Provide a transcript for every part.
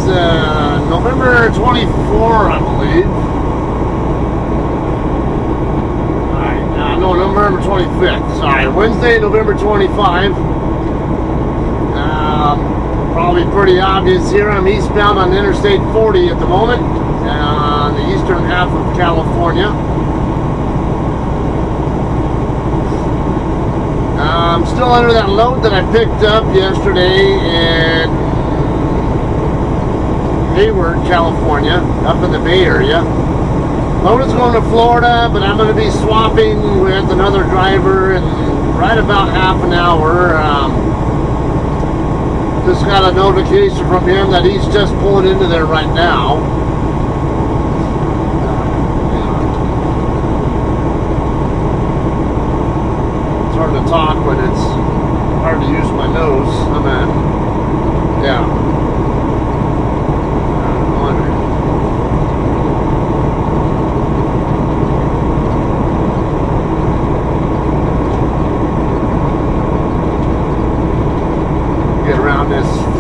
November 24, I believe. No, November 25th. Sorry, Wednesday, November 25. Probably pretty obvious here. I'm eastbound on Interstate 40 at the moment, on the eastern half of California. I'm still under that load that I picked up yesterday in Hayward, California, up in the Bay Area. Load is going to Florida, but I'm going to be swapping with another driver in right about half an hour. Just got a notification from him that he's just pulling into there right now. It's hard to talk when it's hard to use my nose. Yeah.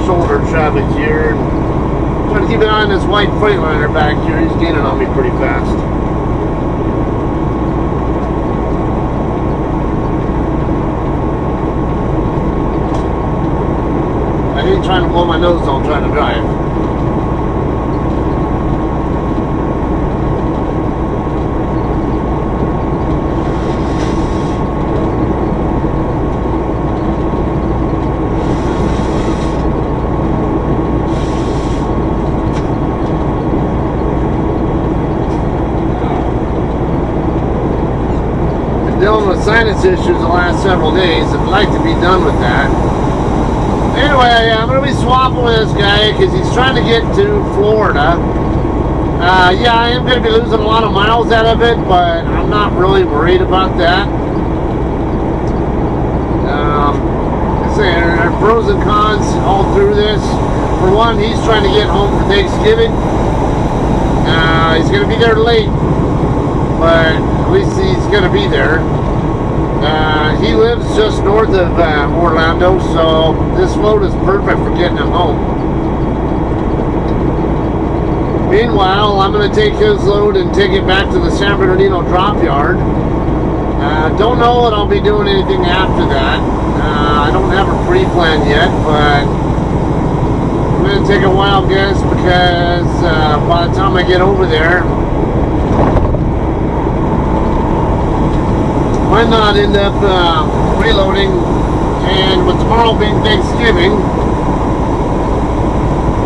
Shoulder traffic here, and trying to keep an eye on this white Freightliner back here. He's gaining on me pretty fast. I hate trying to blow my nose while I'm trying to drive. Dealing with sinus issues the last several days. I'd like to be done with that. Anyway, I'm going to be swapping with this guy because he's trying to get to Florida. Yeah, I am going to be losing a lot of miles out of it, but I'm not really worried about that. There are pros and cons all through this. For one, he's trying to get home for Thanksgiving. He's going to be there late, but at least he's going to be there. He lives just north of Orlando, so this load is perfect for getting him home. Meanwhile, I'm going to take his load and take it back to the San Bernardino drop yard. Don't know that I'll be doing anything after that. I don't have a pre-plan yet, but I'm going to take a wild guess because by the time I get over there, might not end up reloading, and with tomorrow being Thanksgiving,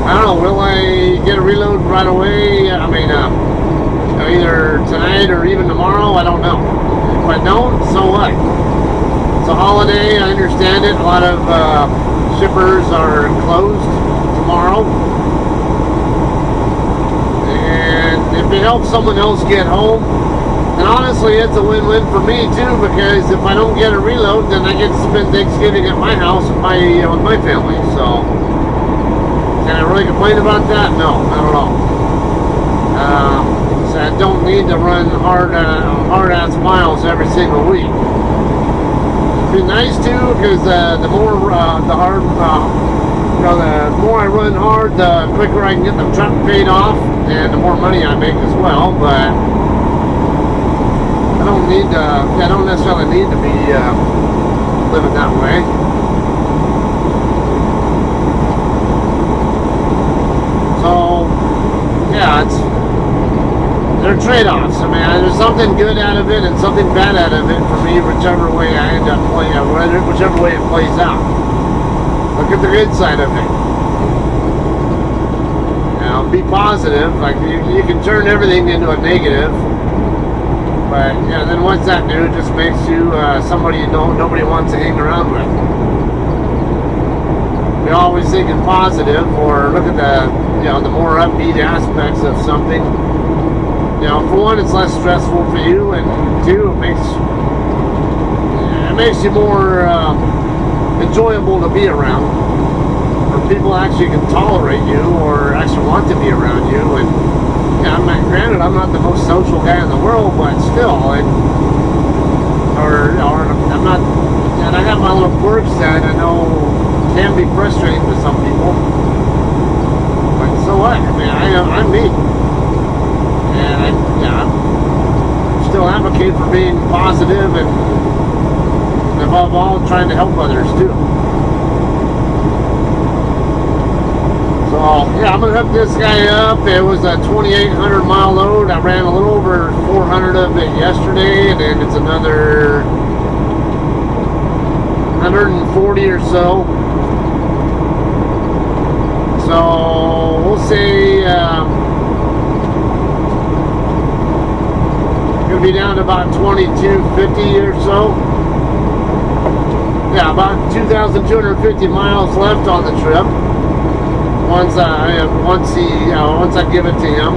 I don't know, will I get a reload right away? I mean, either tonight or even tomorrow, I don't know. If I don't, so what? It's a holiday, I understand it. A lot of shippers are closed tomorrow, and if it helps someone else get home, and honestly, it's a win-win for me too, because if I don't get a reload, then I get to spend Thanksgiving at my house with my family. So, can I really complain about that? No, not at all. So I don't need to run hard-ass miles every single week. It'd be nice too, because the more I run hard, the quicker I can get the truck paid off, and the more money I make as well. But I don't necessarily need to be living that way. So, yeah, they're trade-offs. I mean, there's something good out of it and something bad out of it for me, whichever way I end up playing, whichever way it plays out. Look at the good side of it. Now, be positive. Like you can turn everything into a negative. But yeah, then what's that do? It just makes you somebody nobody wants to hang around with. We're always thinking positive, or look at the more upbeat aspects of something. For one, it's less stressful for you, and two, it makes you more enjoyable to be around. Or people actually can tolerate you, or actually want to be around you, and. Yeah, granted, I'm not the most social guy in the world, but still, I'm not, and I got my little quirks that I know can be frustrating to some people, but so positive, and above all, trying to help others too. So yeah, I'm gonna hook this guy up. It was a 2,800 mile load. I ran a little over 400 of it yesterday, and then it's another 140 or so. So we'll say gonna be down to about 2,250 or so. Yeah, about 2,250 miles left on the trip. Once I give it to him,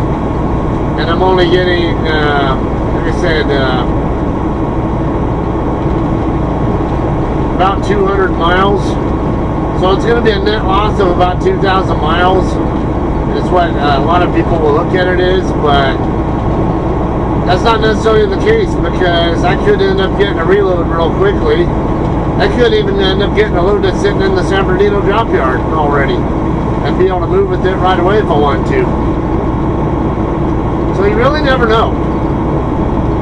and I'm only getting, like I said, about 200 miles. So it's going to be a net loss of about 2,000 miles. It's what a lot of people will look at it as, but that's not necessarily the case, because I could end up getting a reload real quickly. I could even end up getting a load that's sitting in the San Bernardino drop yard already, and be able to move with it right away if I want to. So you really never know.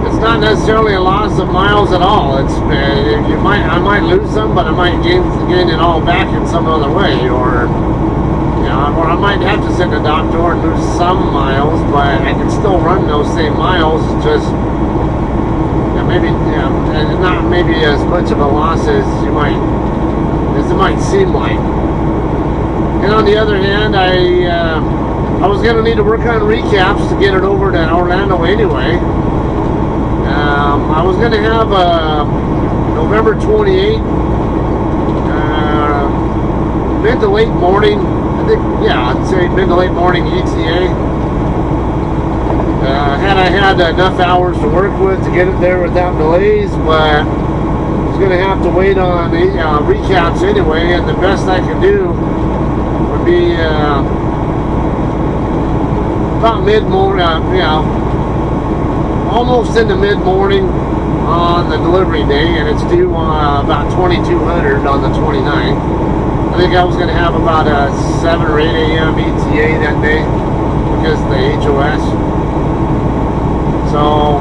It's not necessarily a loss of miles at all. It's I might lose some, but I might gain it all back in some other way, or or I might have to send a doctor and lose some miles, but I can still run those same miles. Just not maybe as much of a loss as it might seem like. And on the other hand, I was going to need to work on recaps to get it over to Orlando anyway. I was going to have November 28th, mid to late morning. I think, I'd say mid to late morning ETA. Had I had enough hours to work with to get it there without delays, but I was going to have to wait on recaps anyway, and the best I could do would be about mid-morning, almost in the mid-morning on the delivery day, and it's due about 2,200 on the 29th. I think I was going to have about a 7 or 8 a.m. ETA that day because of the HOS. So,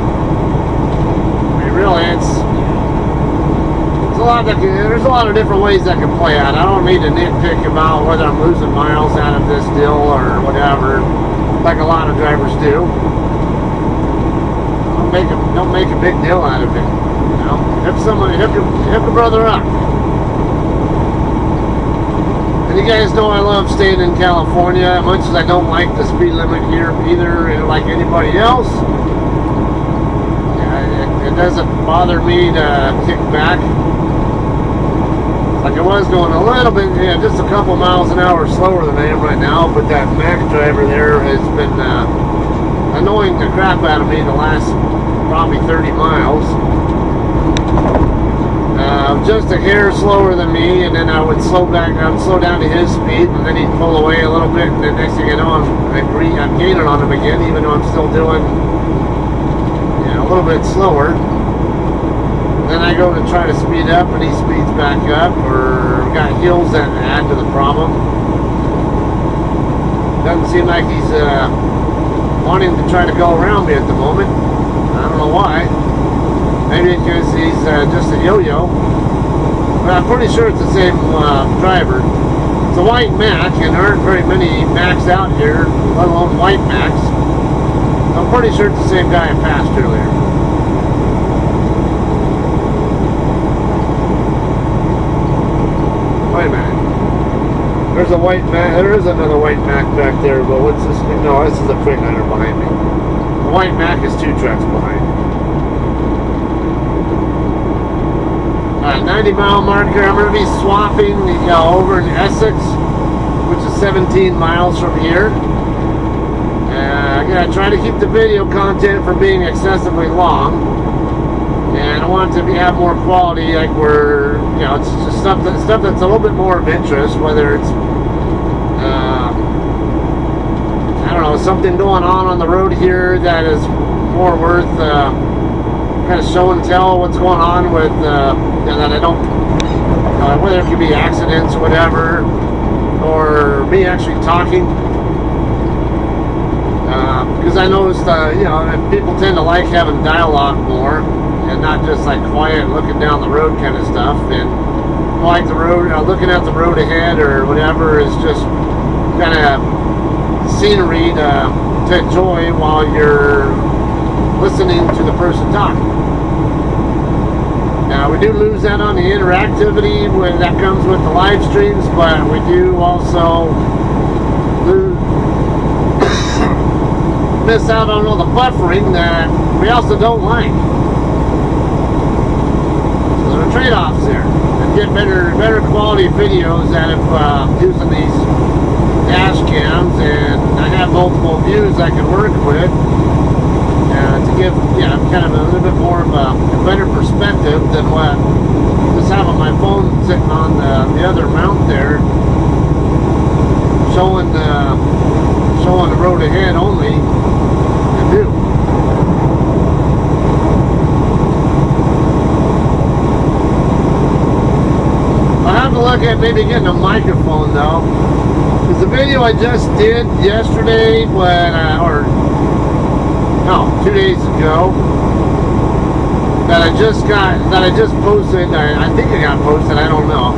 really, there's a lot of different ways that can play out. I don't need to nitpick about whether I'm losing miles out of this deal or whatever, like a lot of drivers do. Don't make a big deal out of it. Hook a brother up. And you guys know I love staying in California, as much as I don't like the speed limit here either, like anybody else. It doesn't bother me to kick back. Like I was going a little bit, just a couple miles an hour slower than I am right now, but that Mac driver there has been annoying the crap out of me the last probably 30 miles. Just a hair slower than me, and then I would slow down to his speed, and then he'd pull away a little bit, and then next thing you know, I'm gaining on him again, even though I'm still doing a little bit slower. Then I go to try to speed up, and he speeds back up, or got hills that add to the problem. Doesn't seem like he's wanting to try to go around me at the moment. I don't know why. Maybe because he's just a yo-yo. But I'm pretty sure it's the same driver. It's a white Mac, and there aren't very many Macs out here, let alone white Macs. I'm pretty sure it's the same guy I passed earlier. Wait a minute. There's a white Mac. There is another white Mac back there, but what's this? No, this is a Freightliner behind me. The white Mac is 2 trucks behind. Alright, 90-mile marker. I'm going to be swapping over in Essex, which is 17 miles from here. I'm going to try to keep the video content from being excessively long. And I want it to have more quality, like it's just stuff that's a little bit more of interest, whether it's, I don't know, something going on the road here that is more worth kind of show and tell what's going on with, that I don't, whether it could be accidents or whatever, or me actually talking. Because I noticed, people tend to like having dialogue more, and not just like quiet looking down the road kind of stuff. And like the road, looking at the road ahead or whatever is just kind of scenery to enjoy while you're listening to the person talk. Now we do lose that on the interactivity when that comes with the live streams, but we do also miss out on all the buffering that we also don't like. So there are trade-offs there. And get better quality videos out of using these dash cams, and I have multiple views I can work with to give kind of a little bit more of a better perspective than what just having my phone sitting on the other mount there, showing the road ahead only can do. I'll have to look at maybe getting a microphone though, because the video I just did yesterday, or 2 days ago, that I just posted. I think it got posted. I don't know.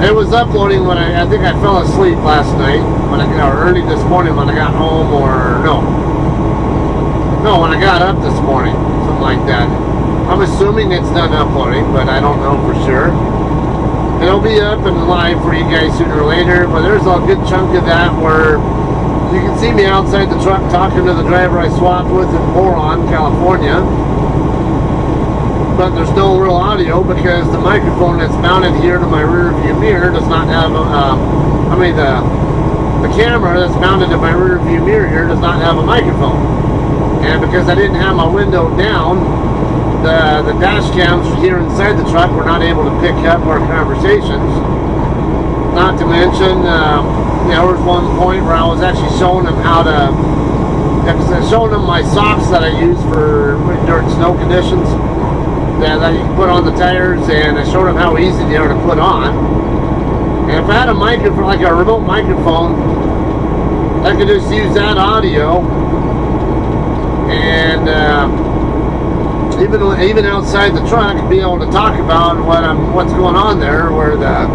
It was uploading when I think I fell asleep last night or early this morning when I got home, or when I got up this morning, something like that. I'm assuming it's done uploading, but I don't know for sure. It'll be up and live for you guys sooner or later, but there's a good chunk of that where you can see me outside the truck talking to the driver I swapped with in Boron, California. But there's no real audio because the microphone that's mounted here to my rear view mirror does not have the camera that's mounted to my rear view mirror here does not have a microphone. And because I didn't have my window down, the dash cams here inside the truck were not able to pick up our conversations. Not to mention, there was one point where I was actually showing them showing them my socks that I use for during snow conditions that you can put on the tires, and I showed them how easy they are to put on. And if I had a microphone, like a remote microphone, I could just use that audio, and even outside the truck, be able to talk about what's going on there, where the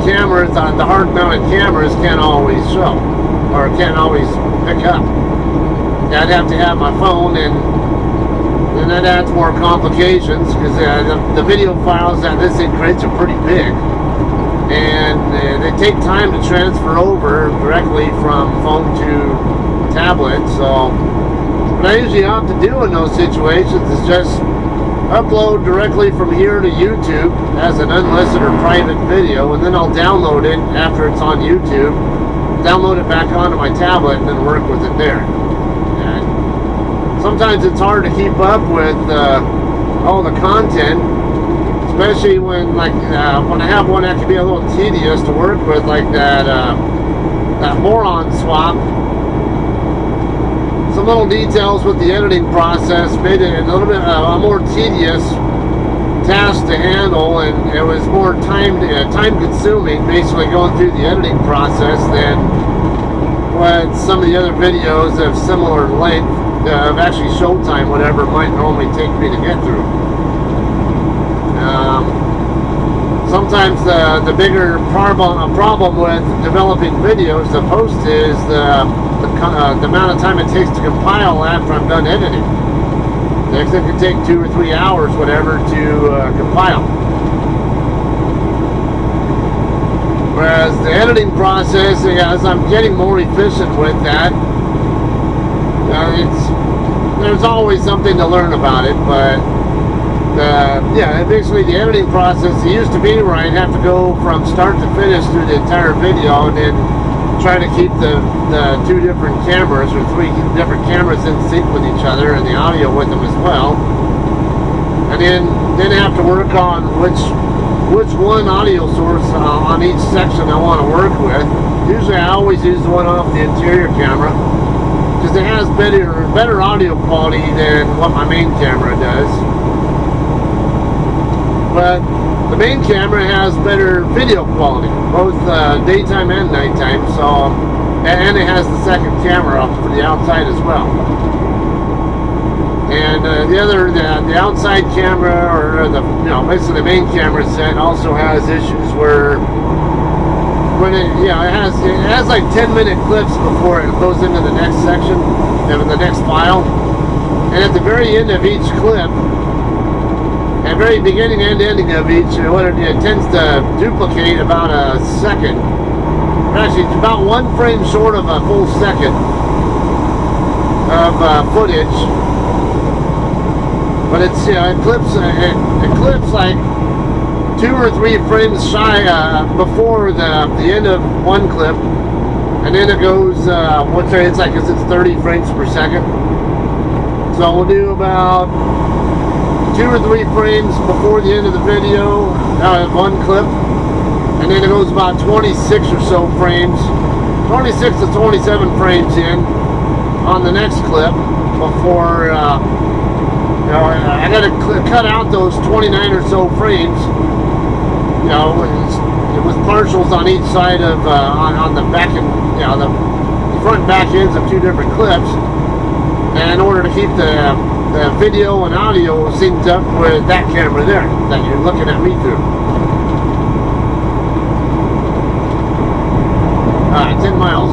cameras, the hard-mounted cameras can't always show, or can't always pick up. I'd have to have my phone, and that adds more complications, because the video files that this thing creates are pretty big, and they take time to transfer over directly from phone to tablet. So what I usually opt to do in those situations is just upload directly from here to YouTube as an unlisted or private video, and then I'll download it after it's on YouTube, download it back onto my tablet, and then work with it there. And sometimes it's hard to keep up with all the content, especially when I have one that can be a little tedious to work with, like that moron swap. Some little details with the editing process made it a little bit a more tedious task to handle, and it was more time consuming, basically going through the editing process, than what some of the other videos of similar length of actually showtime, whatever, might normally take me to get through. Sometimes the bigger problem with developing videos, the post, is the amount of time it takes to compile after I'm done editing. It can take 2 or 3 hours, whatever, to compile. Whereas the editing process, as I'm getting more efficient with that, there's always something to learn about it, but basically the editing process, it used to be where I'd have to go from start to finish through the entire video, and then try to keep the 2 different cameras, or 3 different cameras, in sync with each other, and the audio with them as well, and then have to work on which one audio source on each section I want to work with. Usually I always use the one off the interior camera, because it has better audio quality than what my main camera does. But the main camera has better video quality, both daytime and nighttime. So, and it has the second camera for the outside as well. And the outside camera, or the basically the main camera set, also has issues where when it has like 10-minute clips before it goes into the next section, the next file, and at the very end of each clip, at very beginning and ending of each, it tends to duplicate about a second. Actually, it's about one frame short of a full second of footage. But it's it clips like 2 or 3 frames shy before the end of one clip, and then it goes it's 30 frames per second. So we'll do about 2 or 3 frames before the end of the video, one clip, and then it goes about 26 or so frames, 26 to 27 frames in on the next clip before I got to cut out those 29 or so frames, with partials on each side of on the back and the front and back ends of 2 different clips, and in order to keep the video and audio synced up with that camera there that you're looking at me through. Alright, 10 miles.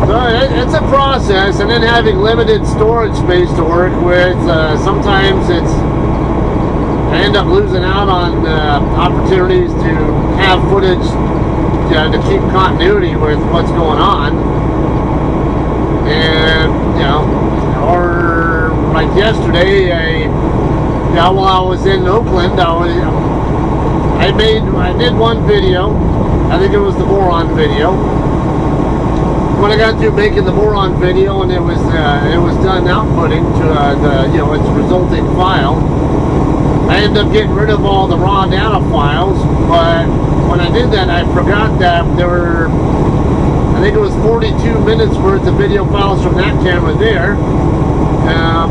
So it's a process, and then having limited storage space to work with, sometimes I end up losing out on opportunities to have footage to keep continuity with what's going on. And or like yesterday, while I was in Oakland, I did one video. I think it was the boron video. When I got through making the boron video, and it was done outputting to its resulting file, I ended up getting rid of all the raw data files. But when I did that, I forgot that there were, I think it was 42 minutes worth of video files from that camera there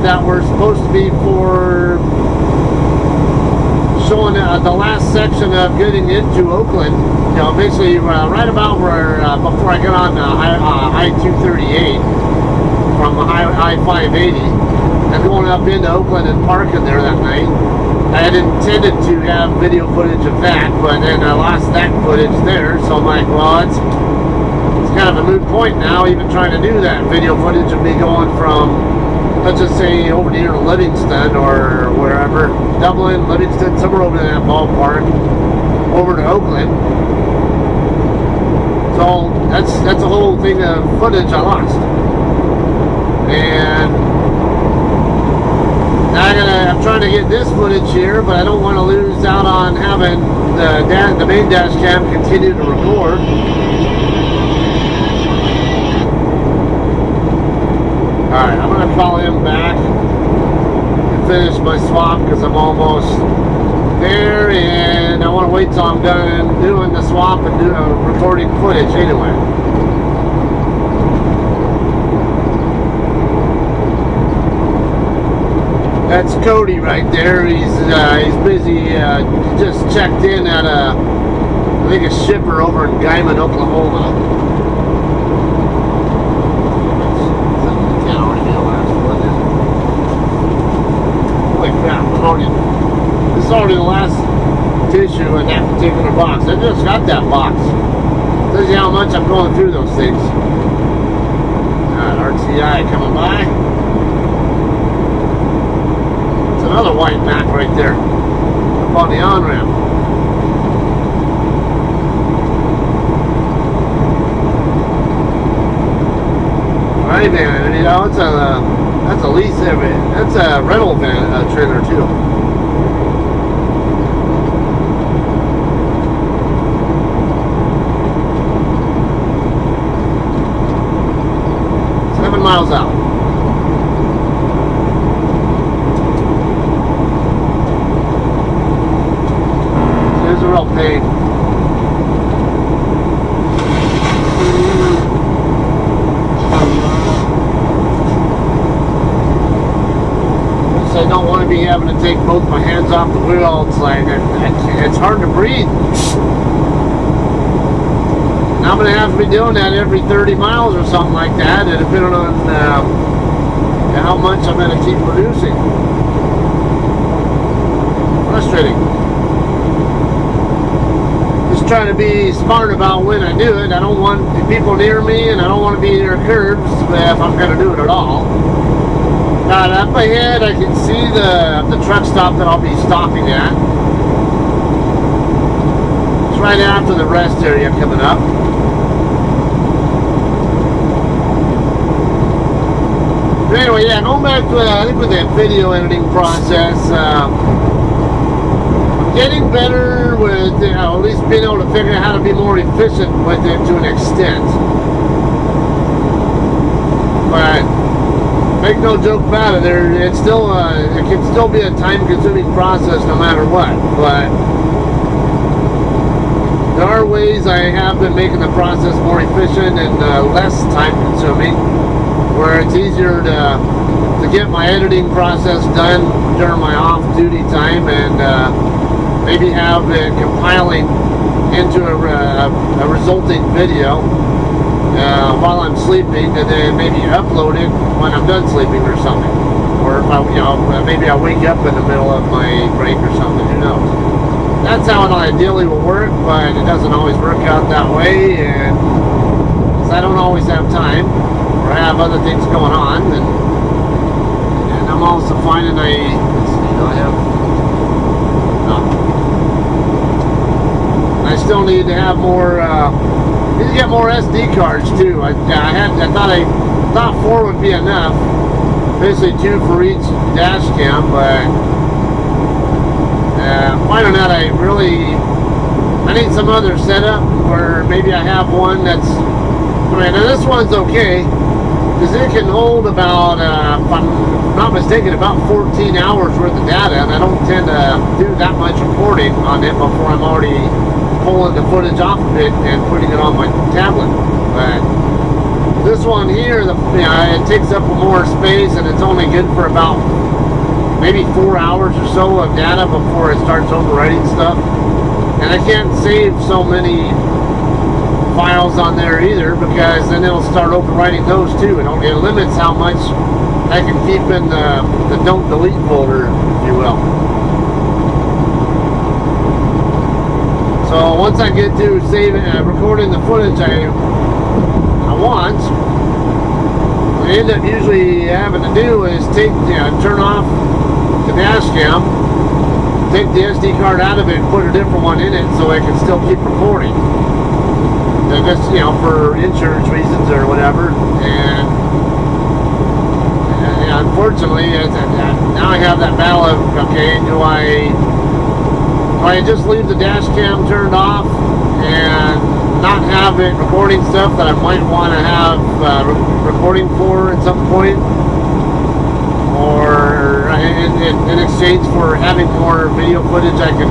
that were supposed to be for showing the last section of getting into Oakland. Basically right about where before I got on I-238 from I-580 and going up into Oakland and parking there that night. I had intended to have video footage of that, but then I lost that footage there. So I'm like, well, it's kind of a moot point now, even trying to do that video footage of me going from, let's just say, over near Livingston or wherever, Dublin, Livingston, somewhere over in that ballpark, over to Oakland. So that's a whole thing of footage I lost. And now I'm trying to get this footage here, but I don't want to lose out on having the main dash cam continue to record. Alright, I'm going to call him back and finish my swap because I'm almost there, and I want to wait till I'm done doing the swap and recording footage anyway. That's Cody right there. He's busy. He just checked in at I think a shipper over in Guyman, Oklahoma. This is already the last tissue in that particular box. I just got that box. Tells you how much I'm going through those things. RTI coming by. It's another white Mac right there up on the on-ramp. Right, man. That's a lease. That's a rental van trailer too. Miles out. There's a real pain. I don't want to be having to take both my hands off the wheel. It's like it's hard to breathe. I'm going to have to be doing that every 30 miles or something like that, and depending on how much I'm going to keep producing. Frustrating. Just trying to be smart about when I do it. I don't want people near me, and I don't want to be near curves if I'm going to do it at all. Now, up ahead, I can see the truck stop that I'll be stopping at. It's right after the rest area coming up. But anyway, yeah, going back to, I think with the video editing process, getting better with, at least being able to figure out how to be more efficient with it to an extent. But make no joke about it, it's still, it can still be a time-consuming process no matter what. But there are ways I have been making the process more efficient and less time-consuming, where it's easier to get my editing process done during my off-duty time, and maybe have it compiling into a resulting video while I'm sleeping, and then maybe upload it when I'm done sleeping or something. Or if I, maybe I wake up in the middle of my break or something, who knows. That's how it ideally will work, but it doesn't always work out that way, and I don't always have time, or I have other things going on, and I'm also finding I still need to have more, need to get more SD cards too. I thought 4 would be enough, basically 2 for each dash cam, but finding out I need some other setup, or maybe I have one that's, now this one's okay, because it can hold about, if I'm not mistaken, about 14 hours worth of data, and I don't tend to do that much recording on it before I'm already pulling the footage off of it and putting it on my tablet. But this one here, it takes up more space, and it's only good for about maybe 4 hours or so of data before it starts overwriting stuff. And I can't save so many files on there either, because then it'll start overwriting those too. It limits how much I can keep in the don't delete folder, if you will. So once I get to recording the footage I want, what I end up usually having to do is turn off the dash cam, take the SD card out of it, and put a different one in it so I can still keep recording. And just, for insurance reasons or whatever. And unfortunately, now I have that battle of, okay, do I just leave the dash cam turned off and not have it recording stuff that I might want to have recording for at some point, or in exchange for having more video footage I can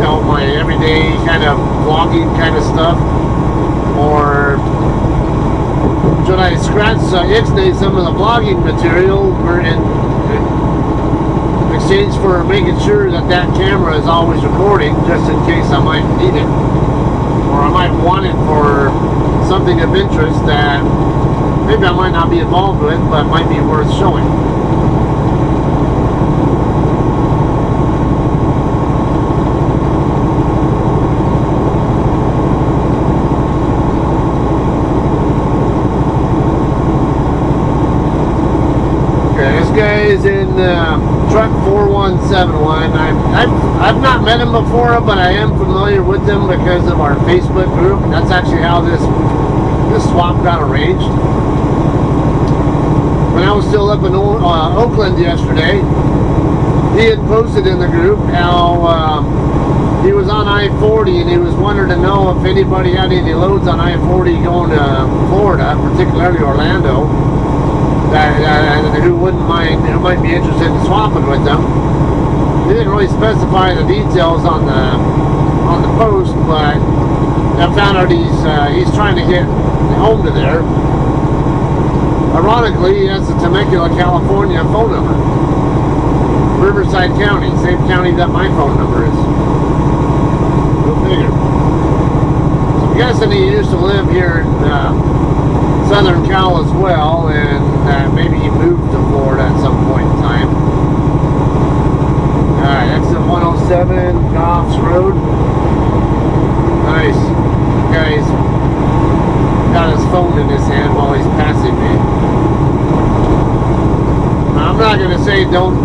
of my everyday kind of vlogging kind of stuff, or should I ixnay some of the vlogging material in exchange for making sure that camera is always recording, just in case I might need it, or I might want it for something of interest that maybe I might not be involved with, but might be worth showing. Guys in truck 4171. I've not met him before, but I am familiar with them because of our Facebook group. That's actually how this swap got arranged. When I was still up in Oakland yesterday, he had posted in the group how he was on I-40, and he was wanting to know if anybody had any loads on I-40 going to Florida, particularly Orlando, who might be interested in swapping with them. He didn't really specify the details on the post, but I found out he's trying to get home to there. Ironically, he has the Temecula, California phone number. Riverside County, same county that my phone number is. Go figure. So I'm guessing he used to live here in Southern Cal as well, and maybe he moved to Florida at some point in time. Alright, exit 107, Goffs Road. Nice. Guy's got his phone in his hand while he's passing me. I'm not gonna say don't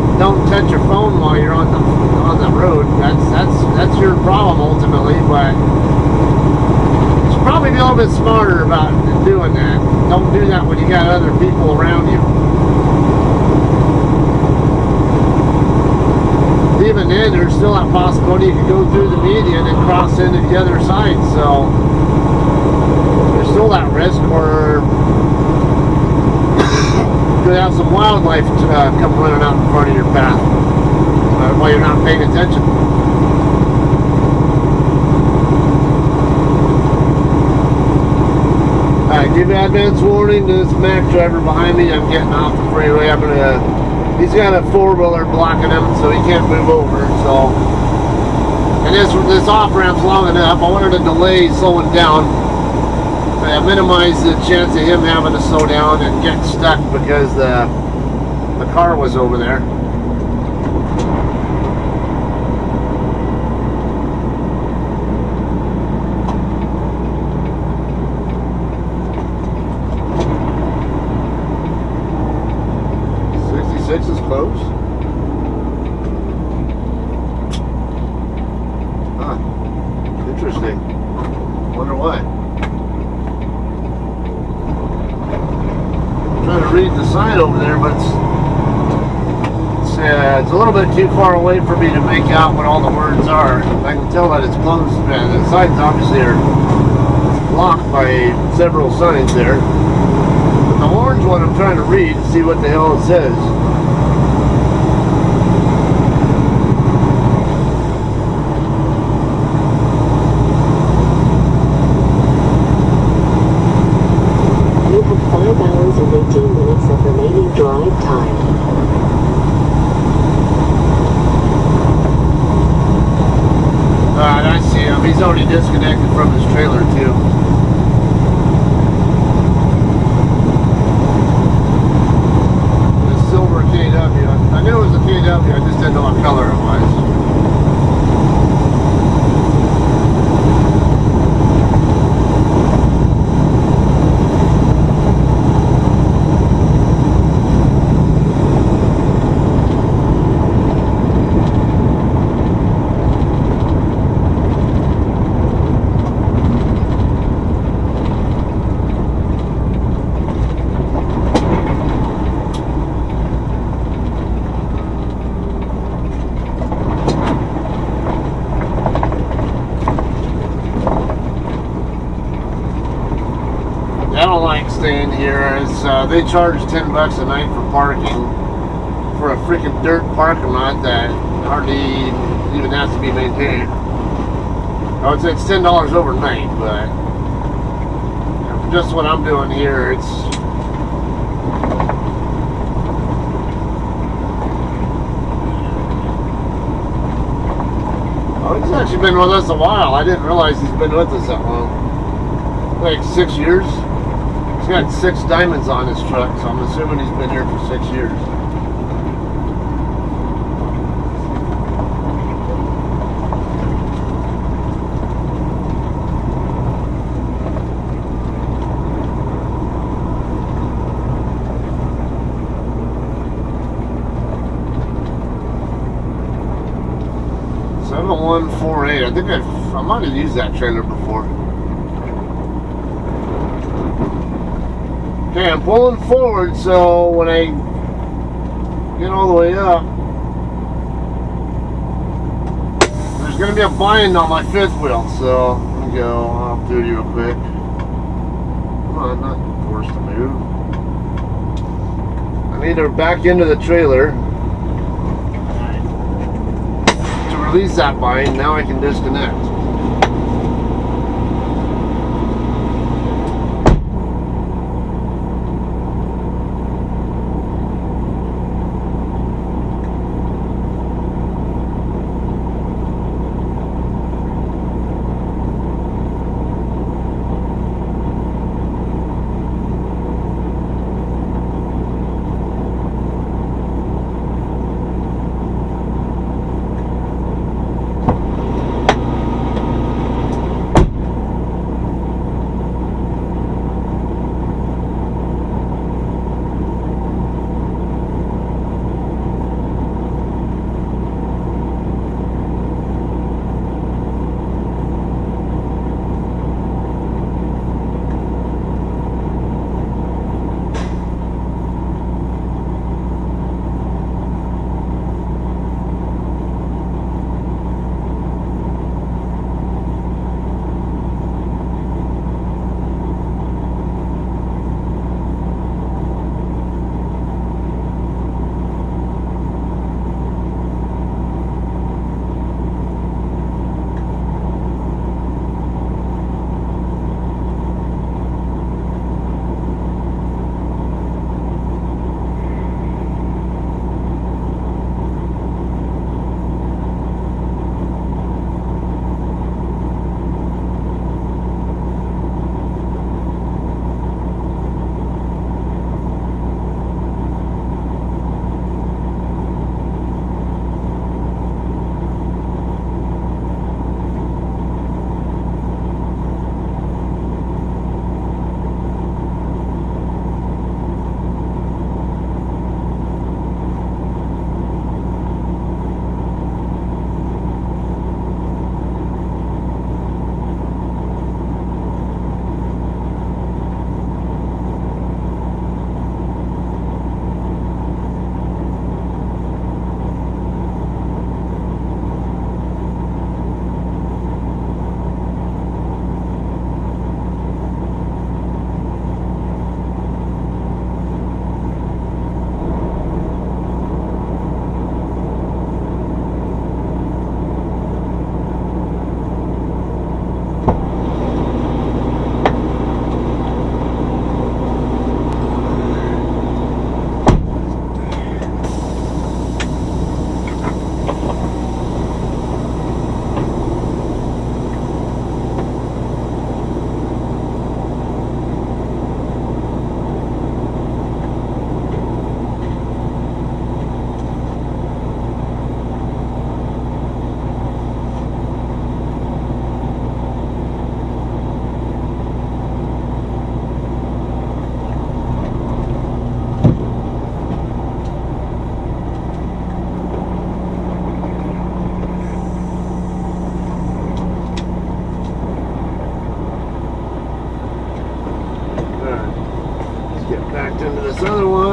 touch your phone while you're on the road. That's your problem ultimately, but you should probably be a little bit smarter about doing that. Don't do that when you got other people around you. Even then, there's still that possibility you could go through the median and cross into the other side. So there's still that risk where you could have some wildlife come running out in front of your path while you're not paying attention. Alright, give advance warning to this Mack driver behind me. I'm getting off the freeway. He's got a four-wheeler blocking him, so he can't move over. So, and this off-ramp's long enough. I wanted to delay slowing down. Minimize the chance of him having to slow down and get stuck because the car was over there. Is close. Huh. Interesting. Wonder why. I'm trying to read the sign over there, but it's a little bit too far away for me to make out what all the words are. I can tell that it's closed. The signs obviously are blocked by several signs there. But the orange one I'm trying to read to see what the hell it says. I see him. He's already disconnected from his trailer too. The silver KW. I knew it was a KW, I just didn't know what color it was. I don't like staying here. They charge $10 a night for parking for a freaking dirt parking lot that hardly even has to be maintained. I would say it's $10 overnight, but for just what I'm doing here, it's he's actually been with us a while. I didn't realize he's been with us that long. Like 6 years. He's got 6 diamonds on his truck, so I'm assuming he's been here for 6 years. .148. I think I might have used that trailer before. Okay, I'm pulling forward, so when I get all the way up, there's going to be a bind on my fifth wheel. So let me go. I'll do it real quick. Come on, not forced to move. I need to back into the trailer. Release that bind, now I can disconnect.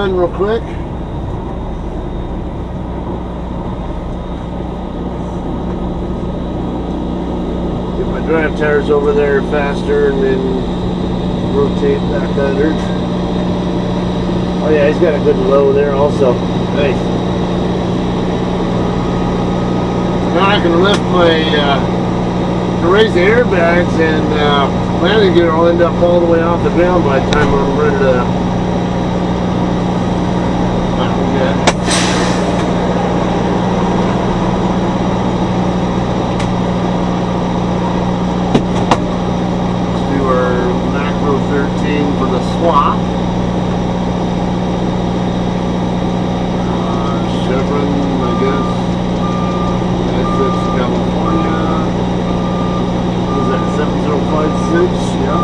line real quick. Get my drive tires over there faster and then rotate back under. Oh yeah, he's got a good low there also. Nice. Now I can lift my, to raise the airbags, and landing gear will end up all the way off the ground by the time I'm ready to. Let's do our macro 13 for the swap. Chevron, I guess. Essex, California. What is that, 7056? Yeah.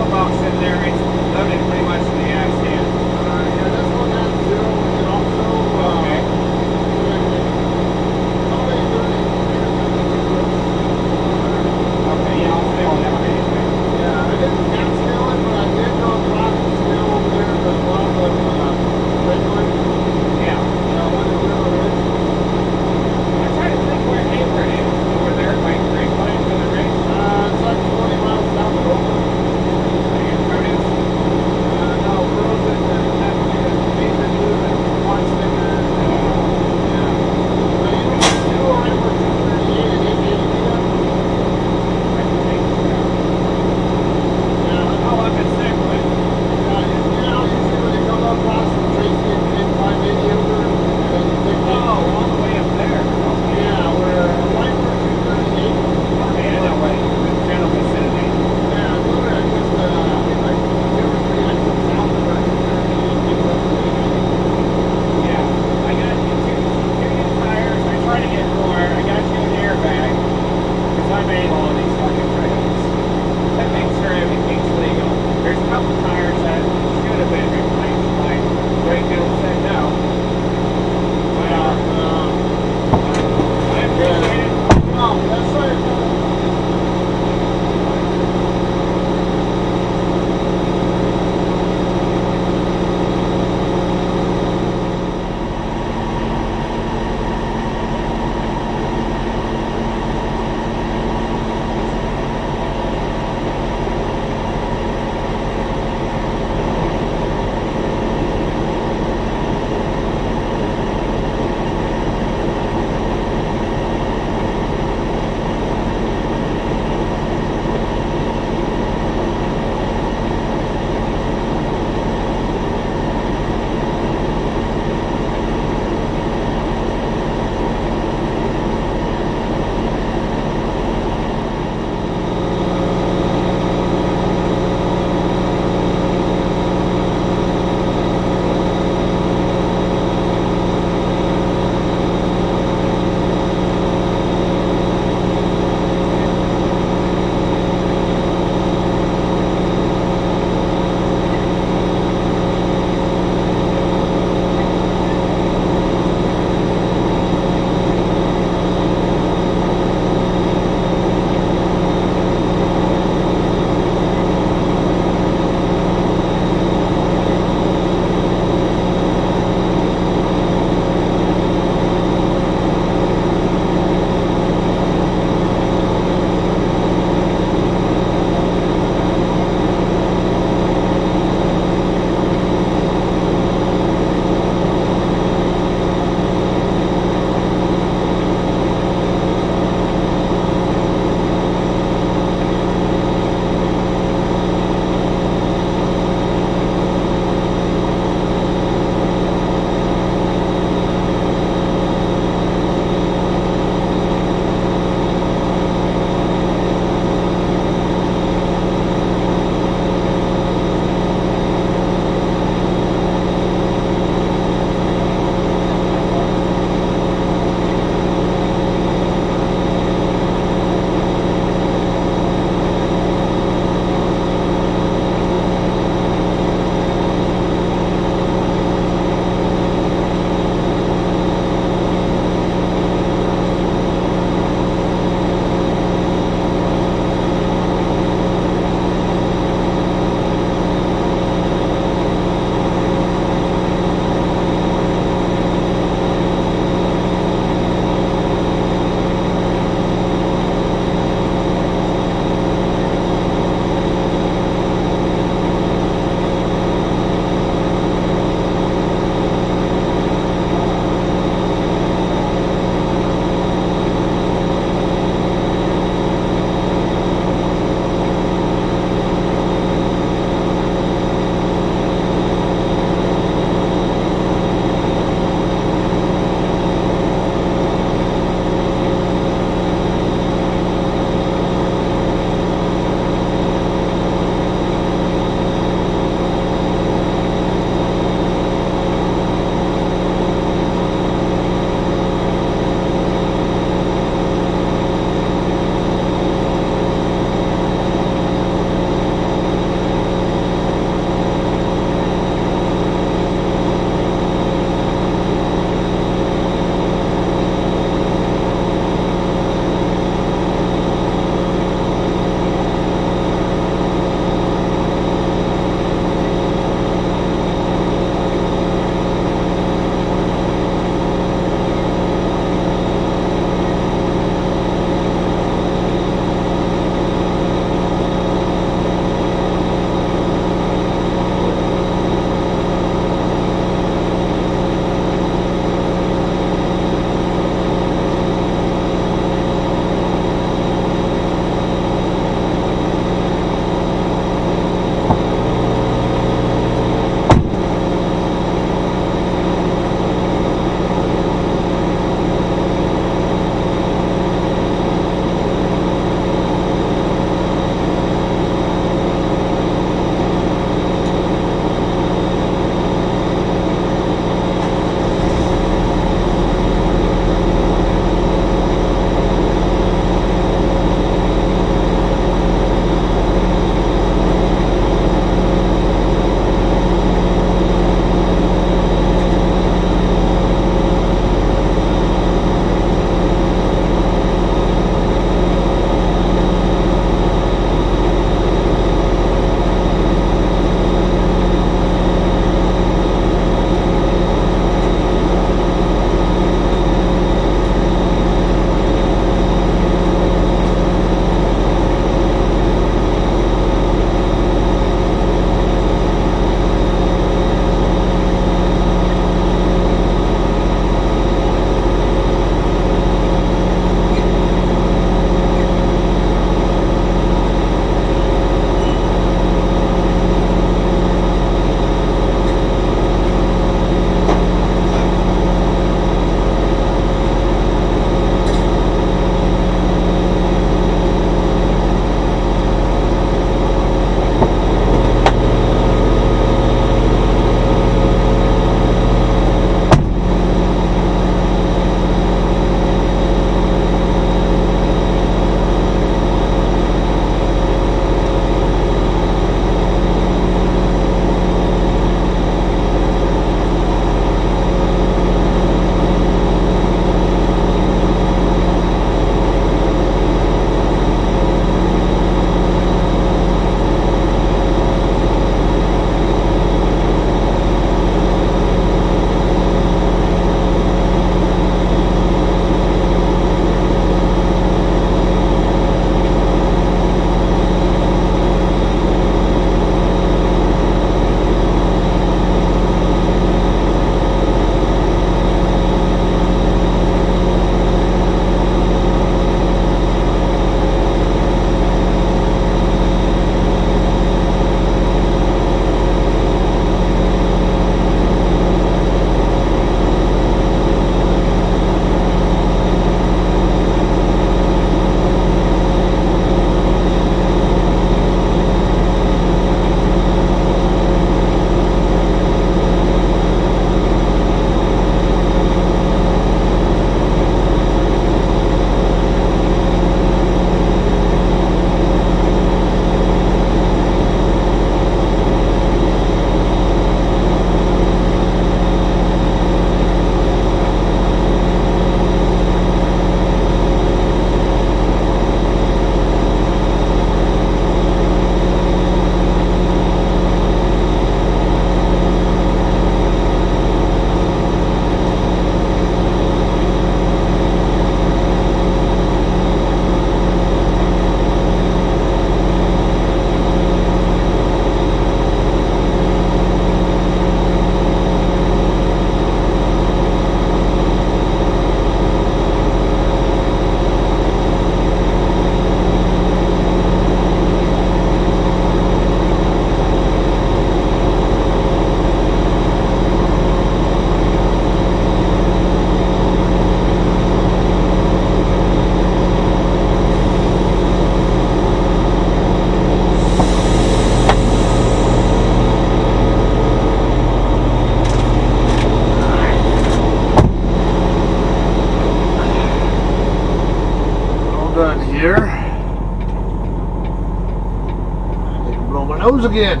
nose again.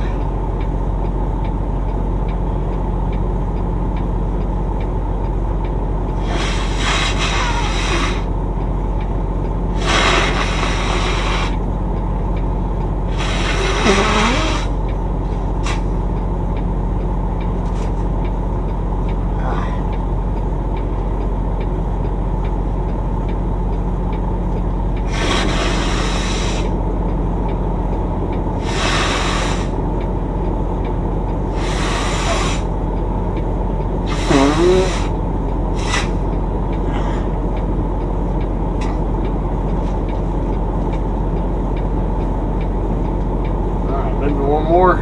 Alright, maybe one more.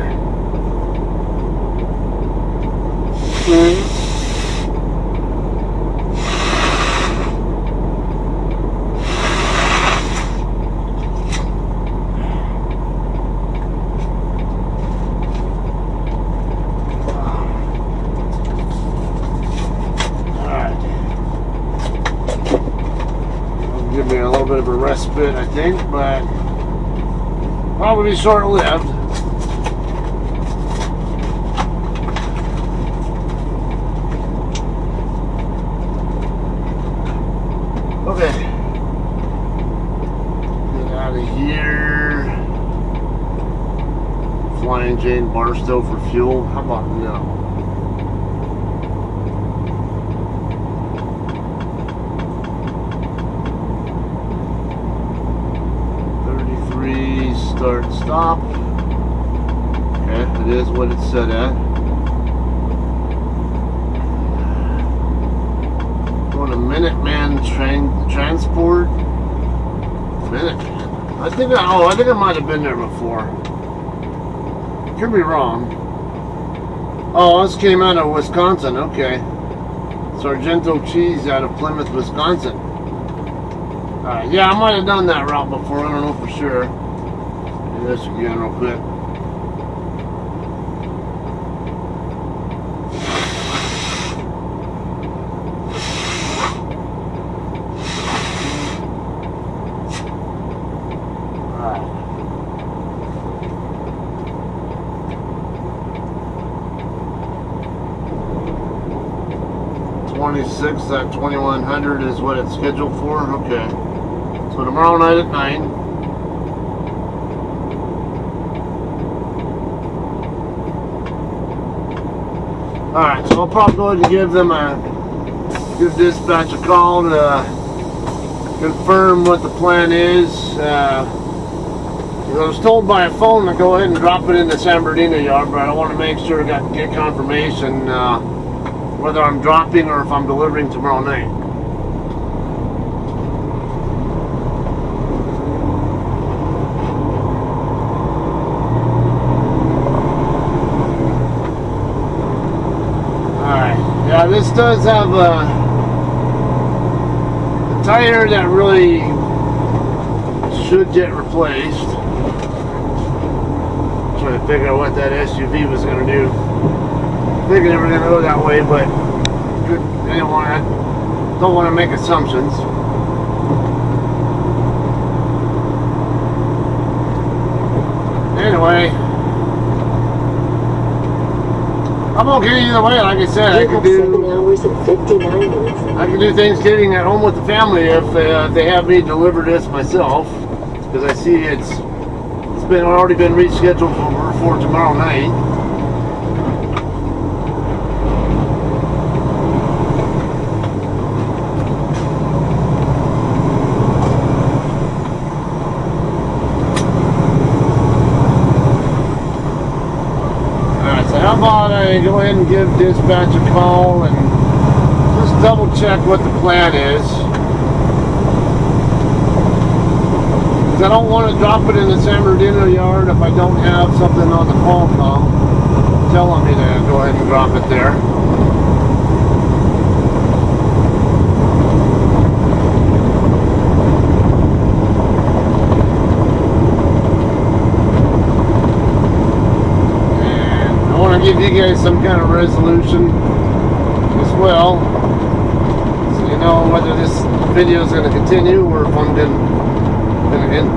Give me a little bit of a respite, I think, but probably be short-lived. Okay. Get out of here. Flying Jane Barstow for fuel. How about no? Start, stop. Okay, it is what it said at. Going to Minuteman transport. Minuteman. I think I might have been there before. Could be wrong. Oh, this came out of Wisconsin. Okay, Sargento cheese out of Plymouth, Wisconsin. Yeah, I might have done that route before. I don't know for sure. This again real quick. Alright. 26 at 2100 is what it's scheduled for. Okay. So tomorrow night at 9. Alright, so I'll probably go ahead and give dispatch a call to confirm what the plan is. I was told by a phone to go ahead and drop it in the San Bernardino yard, but I want to make sure I get confirmation whether I'm dropping or if I'm delivering tomorrow night. Yeah, this does have a tire that really should get replaced. I'm trying to figure out what that SUV was going to do. I think they were going to go that way, but I don't want to make assumptions. Anyway, I'm okay either way. Like I said, I can do Thanksgiving at home with the family if they have me deliver this myself, because I see it's already been rescheduled for tomorrow night. How about I go ahead and give dispatch a call and just double check what the plan is. Because I don't want to drop it in the San Bernardino yard if I don't have something on the phone call telling me to go ahead and drop it there. Give you guys some kind of resolution as well, so you know whether this video is going to continue or if I'm going to end.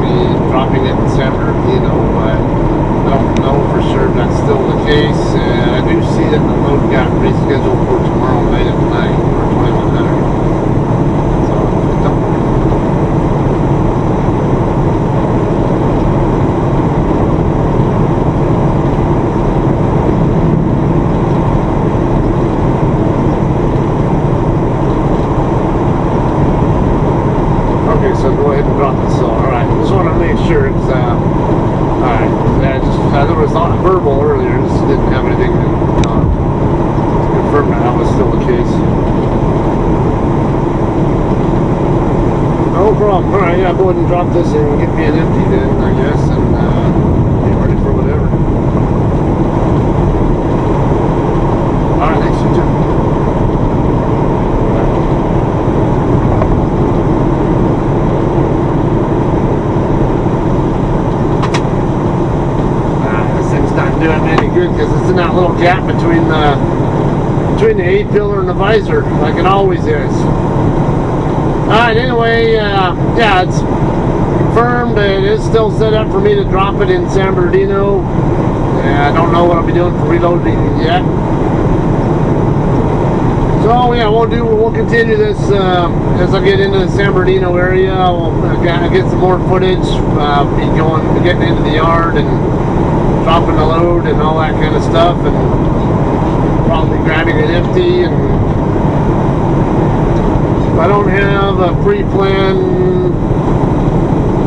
be dropping it in San Bernardino, but I don't know for sure if that's still the case. I do see that the load got rescheduled for tomorrow night at 9 or 2100. So I don't. Okay, so go ahead and drop it. So, all right, just want to make sure it's all right. There was not verbal earlier. Just didn't have anything to confirm that was still the case. No problem. All right, yeah, go ahead and drop this and get me an empty then, I guess, and be ready for whatever. All right, thanks, you too. Doing me any good because it's in that little gap between the A-pillar and the visor, like it always is. Alright, anyway, yeah, it's confirmed. It is still set up for me to drop it in San Bernardino. I don't know what I'll be doing for reloading yet. So yeah, we'll continue this as I get into the San Bernardino area. We'll get some more footage, be getting into the yard and dropping the load and all that kind of stuff, and probably grabbing it empty. And if I don't have a pre-plan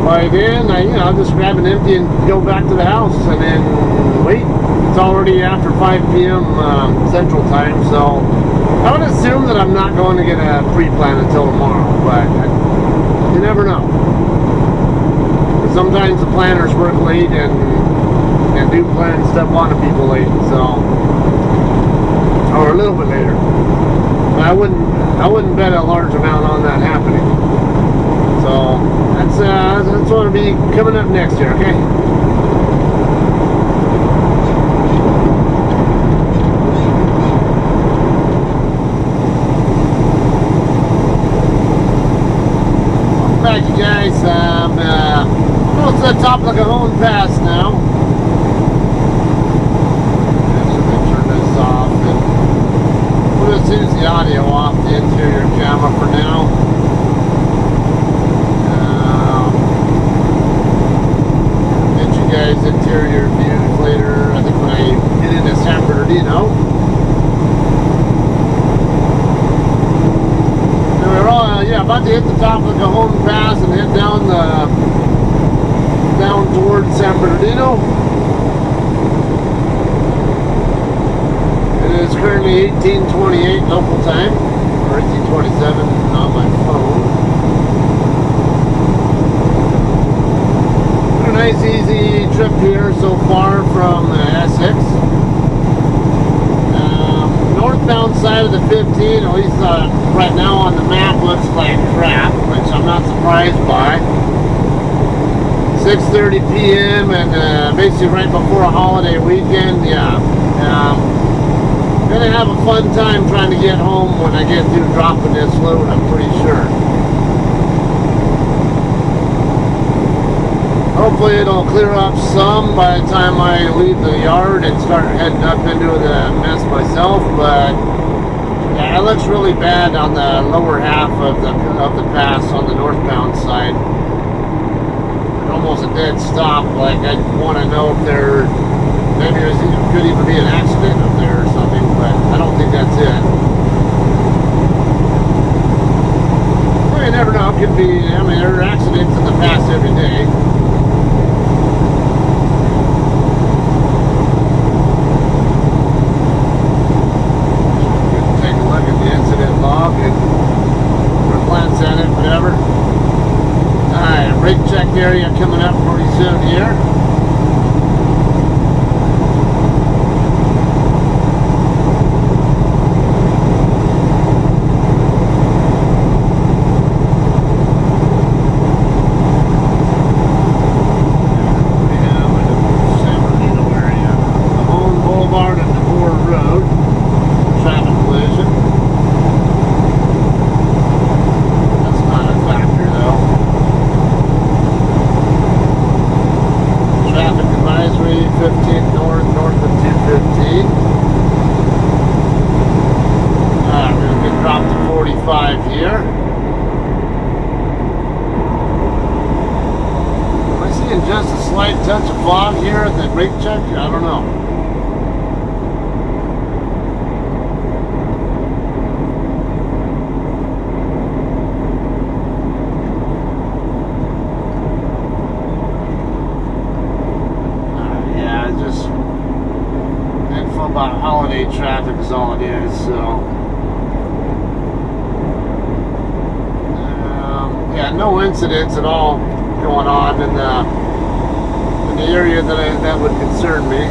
by then, I'll just grab an empty and go back to the house and then wait. It's already after 5 p.m. Central Time, so I would assume that I'm not going to get a pre-plan until tomorrow, but you never know. Sometimes the planners work late and do plan stuff on to people late, so, or a little bit later. I wouldn't bet a large amount on that happening. So that's what will be coming up next year. Okay. Welcome back, you guys. I'm almost at the top of the Cajon Pass now. Let's use the audio off the interior camera for now. Get you guys interior views later, I think when I get into San Bernardino. And we're all, about to hit the top of the Cajon Pass and head down towards San Bernardino. It's currently 18:28 local time, or 18:27 on my phone. A nice easy trip here so far from Essex. Northbound side of the 15, at least right now on the map, looks like crap, which I'm not surprised by. 6:30 p.m. and basically right before a holiday weekend, gonna have a fun time trying to get home when I get through dropping this load, I'm pretty sure. Hopefully it'll clear up some by the time I leave the yard and start heading up into the mess myself, but yeah, it looks really bad on the lower half of the pass on the northbound side. Almost a dead stop. Like, I want to know if maybe could even be an accident up there or something, but I don't think that's it. Well, you never know. It could be, there are accidents in the pass every day. Take a look at the incident log and glance at it, whatever. Alright, brake check area coming up pretty soon here. slight touch of fog here at the brake check. I don't know. Yeah, just info about holiday traffic is all it is. So. Yeah, no incidents at all going on in the area that would concern me.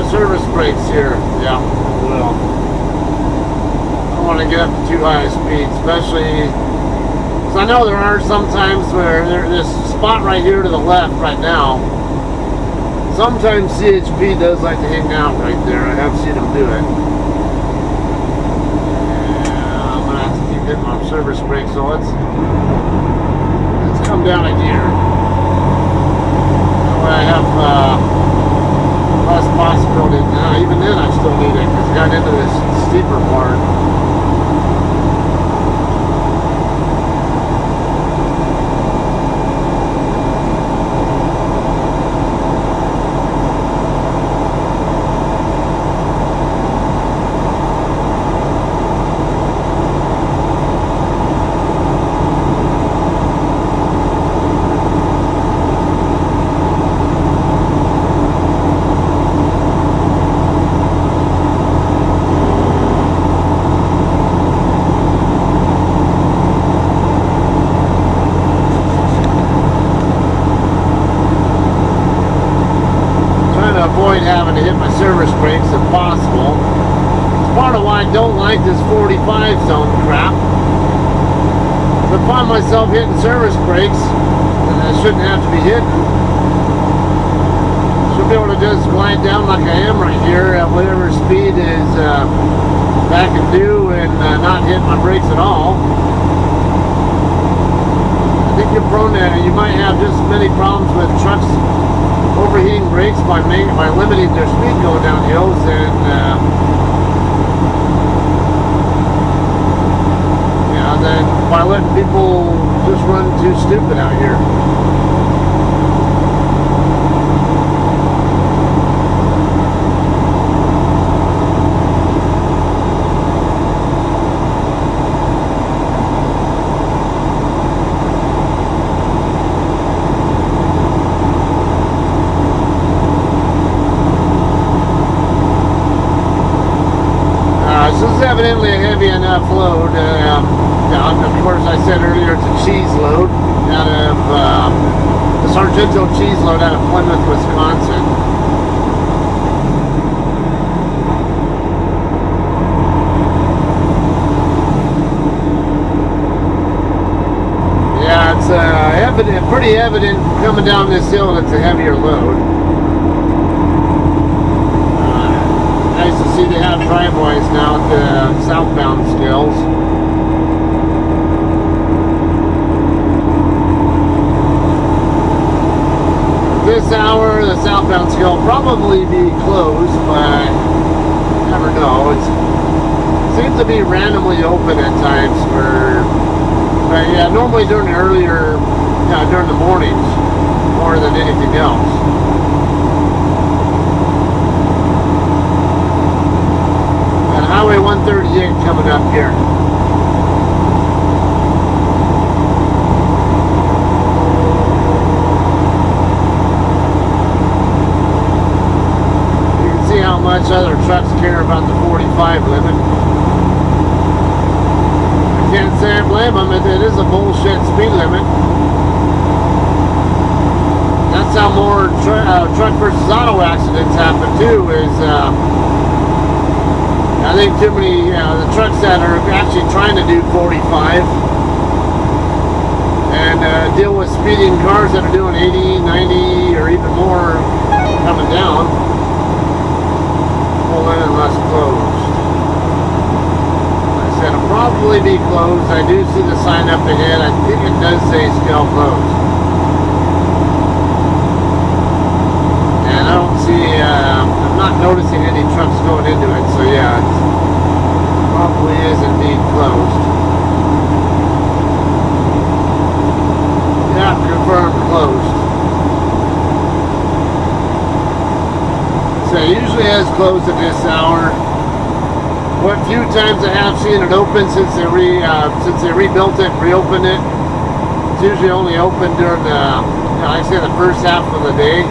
Service brakes here, yeah, well, I don't want to get up to too high a speed, especially because I know there are some times where there's this spot right here to the left right now. Sometimes CHP does like to hang out right there. I have seen them do it. Yeah, I'm gonna have to keep hitting my service brakes, so let's come down a gear. That way I have less possibility. Even then I still need it because I got into this steeper part. Avoid having to hit my service brakes if possible. It's part of why I don't like this 45 zone crap. If I find myself hitting service brakes that I shouldn't have to be hitting, should be able to just glide down like I am right here at whatever speed is back and due and not hit my brakes at all. I think you're prone to it. You might have just as many problems with trucks overheating brakes by limiting their speed going down hills and then by letting people just run too stupid out here. This is evidently a heavy enough load. Of course, I said earlier it's a cheese load out of the Sargento cheese load out of Plymouth, Wisconsin. Yeah, it's pretty evident coming down this hill that it's a heavier load. Nice to see they have driveways now at the southbound skills. This hour, the southbound skill will probably be closed, but you never know. It seems to be randomly open at times but yeah, normally during the mornings more than anything else. Highway 138 coming up here. You can see how much other trucks care about the 45 limit. I can't say I blame them. It is a bullshit speed limit. That's how more truck versus auto accidents happen too, is I think too many, the trucks that are actually trying to do 45 and deal with speeding cars that are doing 80, 90, or even more coming down. be closed. I do see the sign up ahead. I think it does say still closed. And I don't see, I'm not noticing any trucks going into it, so yeah, it probably is indeed closed. Yeah, confirmed closed. So it usually has closed at this hour. What few times I have seen it open since they rebuilt it and reopened it, it's usually only open during the, I say the first half of the day.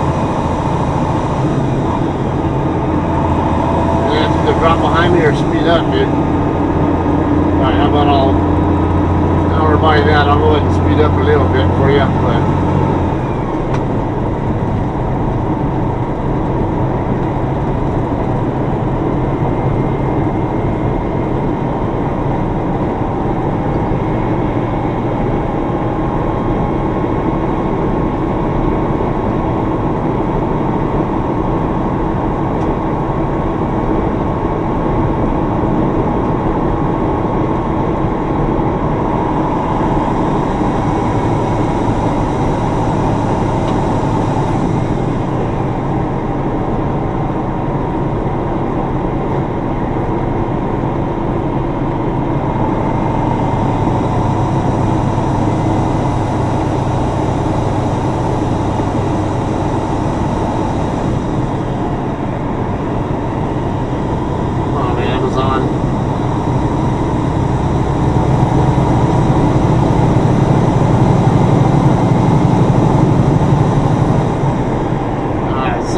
And you have to either drop behind me or speed up, dude. Alright, how about now we're by that, I'll go ahead and speed up a little bit for you, but.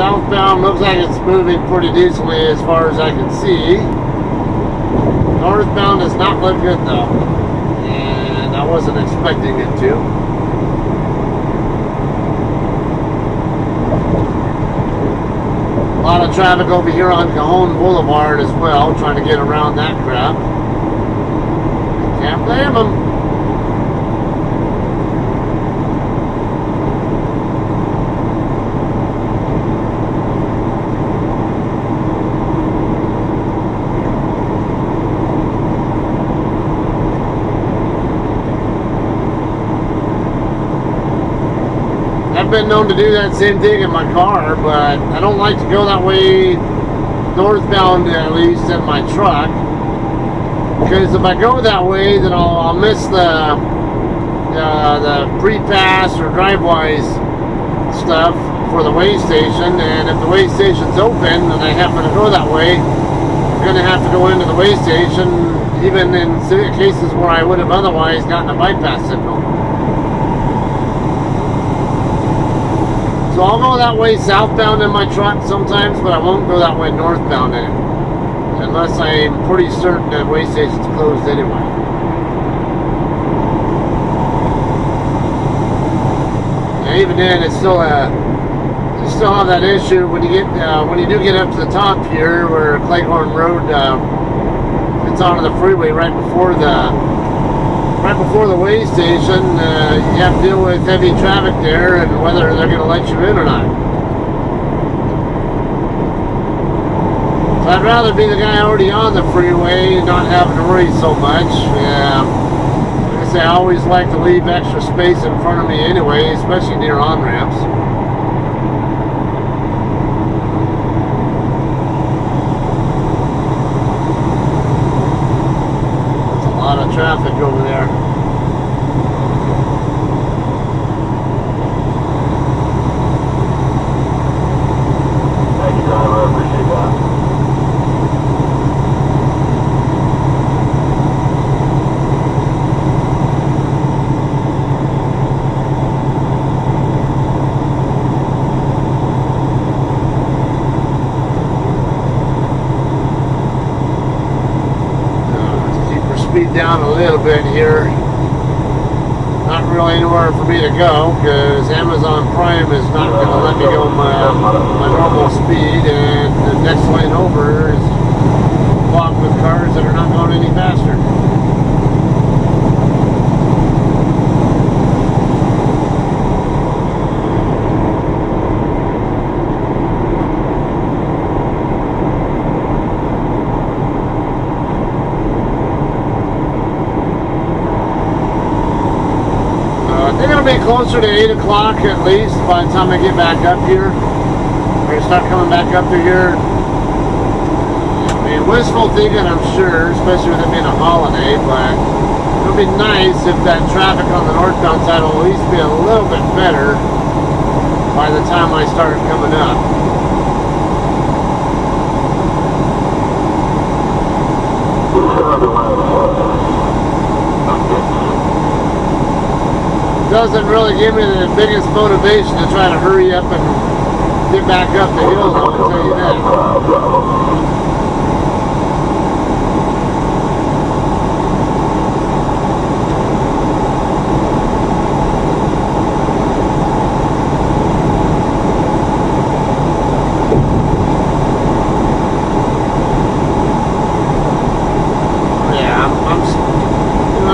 Southbound looks like it's moving pretty decently as far as I can see. Northbound does not look good though, and I wasn't expecting it to. A lot of traffic over here on Cajon Boulevard as well, trying to get around that crap. Can't blame them. I've been known to do that same thing in my car, but I don't like to go that way northbound, at least in my truck, because if I go that way, then I'll miss the pre-pass or drive-wise stuff for the weigh station, and if the weigh station's open and I happen to go that way, I'm going to have to go into the weigh station, even in cases where I would have otherwise gotten a bypass signal. So I'll go that way southbound in my truck sometimes, but I won't go that way northbound in it, unless I'm pretty certain that weigh station's closed anyway. And even then, it's still you still have that issue when you do get up to the top here, where Cleghorn Road gets onto the freeway right before the weigh station. You have to deal with heavy traffic there and whether they're going to let you in or not. So I'd rather be the guy already on the freeway and not having to worry so much. Like I say, I always like to leave extra space in front of me anyway, especially near on-ramps. That's a lot of traffic over there. Speed down a little bit here. Not really anywhere for me to go because Amazon Prime is not going to let me go my normal speed, and the next lane over is blocked with cars that are not going any faster. closer to 8 o'clock at least by the time I get back up here. We're gonna start coming back up to here. I mean, wishful thinking, I'm sure, especially with it being a holiday, but it'll be nice if that traffic on the northbound side will at least be a little bit better by the time I start coming up. Doesn't really give me the biggest motivation to try to hurry up and get back up the hills, I will tell you that.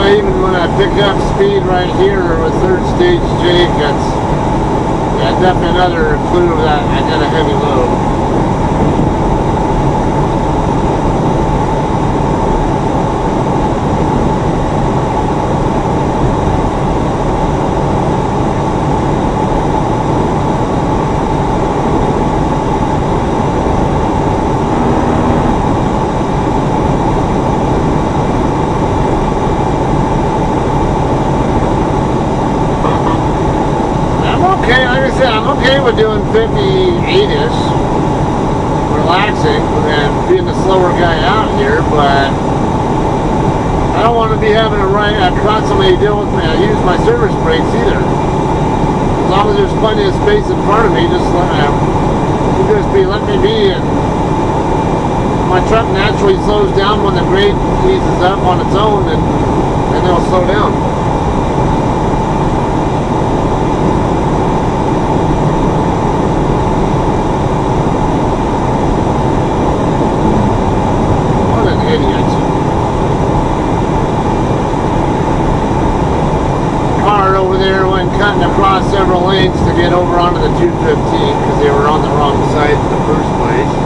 Even when I pick up speed right here with third stage Jake, that's definitely another clue that I got a heavy load. I'm okay with doing 58-ish, relaxing, and being the slower guy out here, but I don't want to be having to constantly deal with use my service brakes either. As long as there's plenty of space in front of me, just let me be, and my truck naturally slows down when the grade eases up on its own, and it'll slow down. Cutting across several lanes to get over onto the 215 because they were on the wrong side in the first place.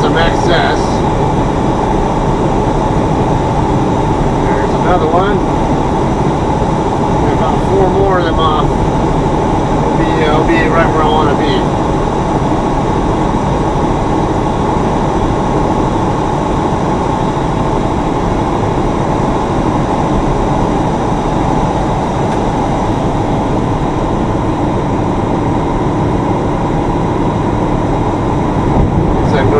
Some excess. There's another one. About 4 more of them off. I'll be right where I want to be.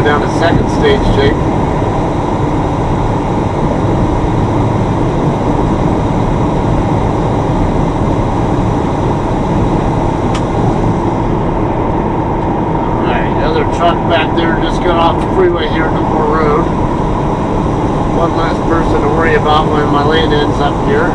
Down to second stage, Jake. Alright, the other truck back there just got off the freeway here at Newport Road. One less person to worry about when my lane ends up here.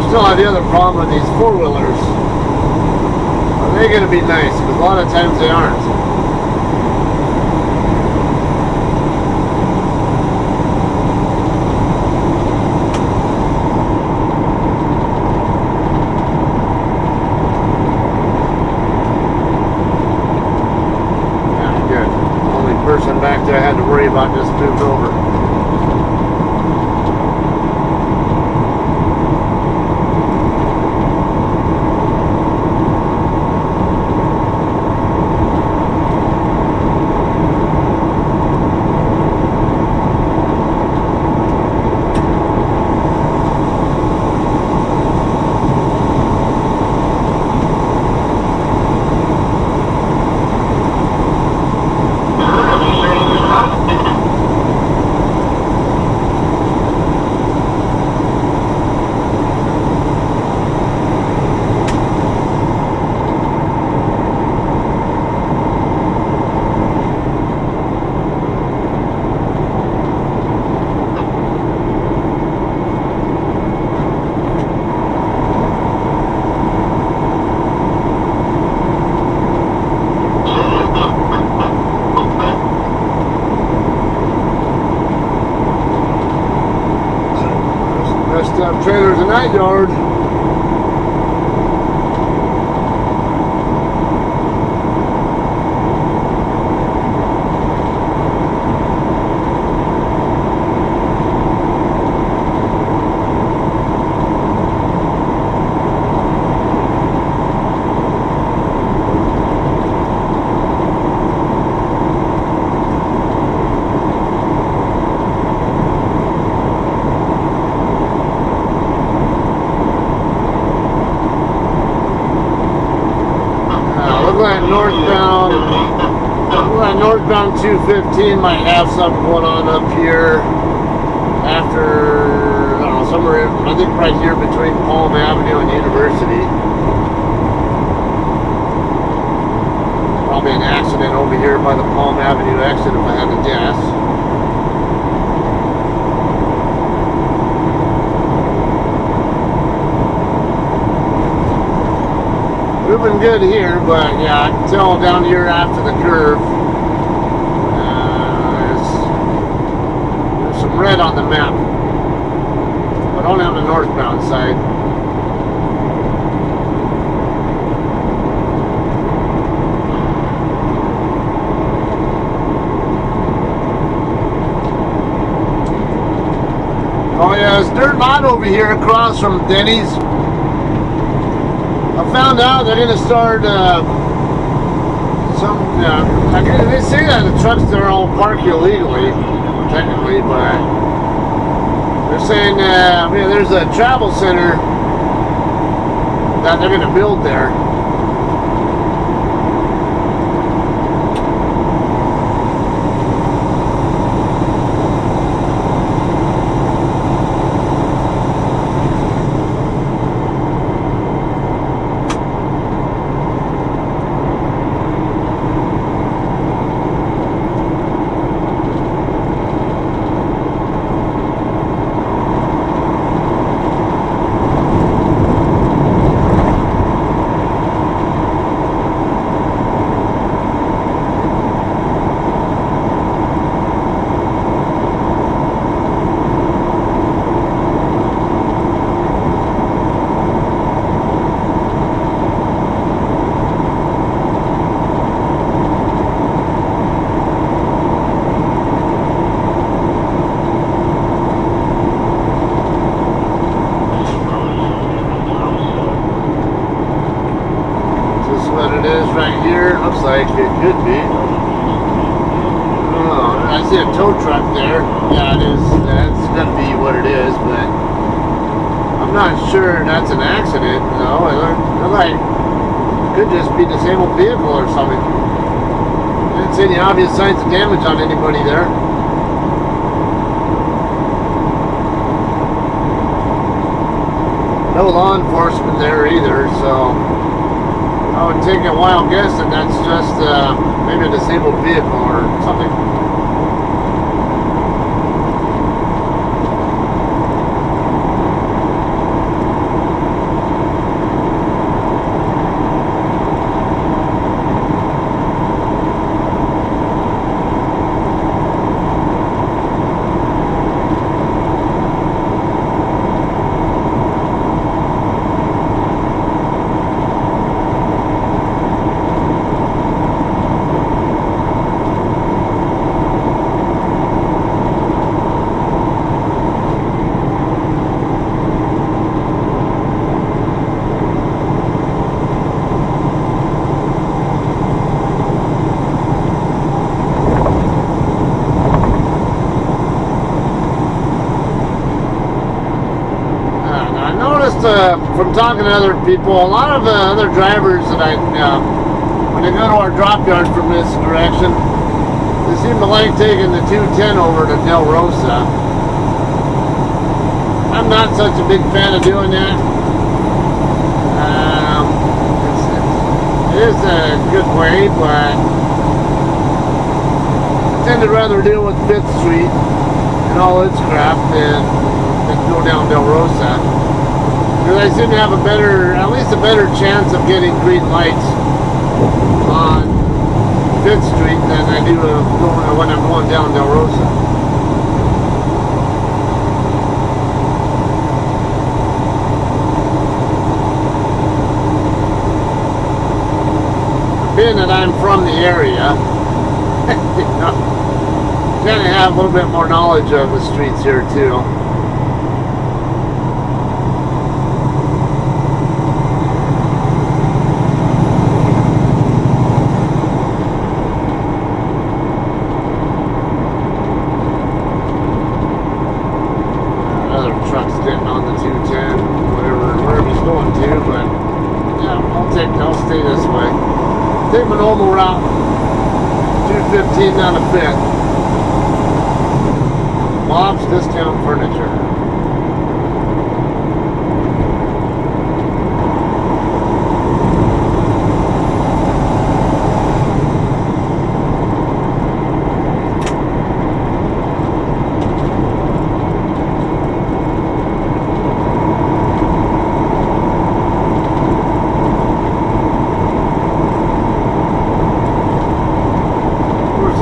Still have the other problem with these four-wheelers. Are they going to be nice? Because a lot of times they aren't. Yeah, good. The only person back there I had to worry about just moved over. Stuff trailers in that yard. Northbound 215 might have something going on up here after, I don't know, somewhere, I think right here between Palm Avenue and University. Probably an accident over here by the Palm Avenue exit if I had to guess. Moving good here, but yeah, I can tell down here after the curve. There's some red on the map, but only on the northbound side. Oh yeah, it's dirt hot over here across from Denny's. I found out they're going to start they say that the trucks there all park illegally, technically, but they're saying there's a travel center that they're going to build there. Like it could be. Oh, I see a tow truck there. Yeah, it is. That's gonna be what it is, but I'm not sure that's an accident. No, it like could just be a disabled vehicle or something. I didn't see any obvious signs of damage on anybody there. No law enforcement there either, so I would take a wild guess that that's just maybe a disabled vehicle or something. From talking to other people, a lot of other drivers that when they go to our drop yard from this direction, they seem to like taking the 210 over to Del Rosa. I'm not such a big fan of doing that. It is a good way, but I tend to rather deal with 5th Street and all its crap than go down Del Rosa. Because I seem to have at least a better chance of getting green lights on 5th Street than I do when I'm going down Del Rosa. being that I'm from the area, you know, kind of have a little bit more knowledge of the streets here too. Getting on the 210, wherever he's going to, but yeah, I'll stay this way. Take my normal route, 215 down to 5th. Bob's Discount Furniture.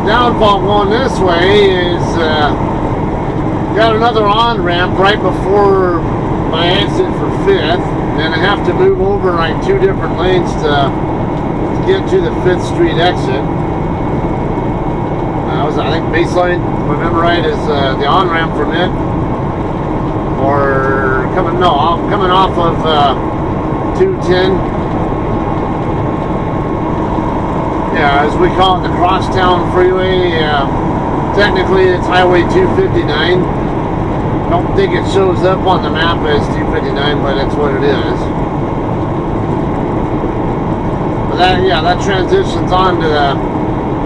Downfall going this way is got another on-ramp right before my exit for 5th, and I have to move over like 2 different lanes to get to the 5th Street exit. I think Baseline, if I remember right, is the on-ramp from it, or coming off of 210. Yeah, as we call it, the Crosstown Freeway. Technically, it's Highway 259. Don't think it shows up on the map as 259, but that's what it is. But that transitions on to the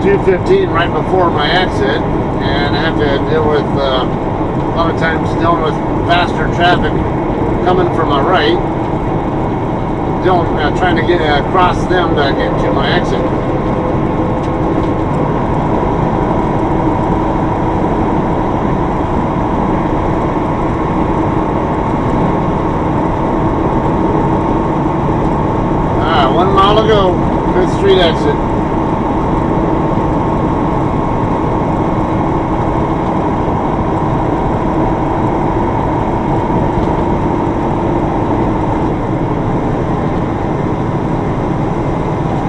215 right before my exit, and I have to deal with a lot of times dealing with faster traffic coming from my right, trying to get across them to get to my exit. Mile to go, 5th Street exit.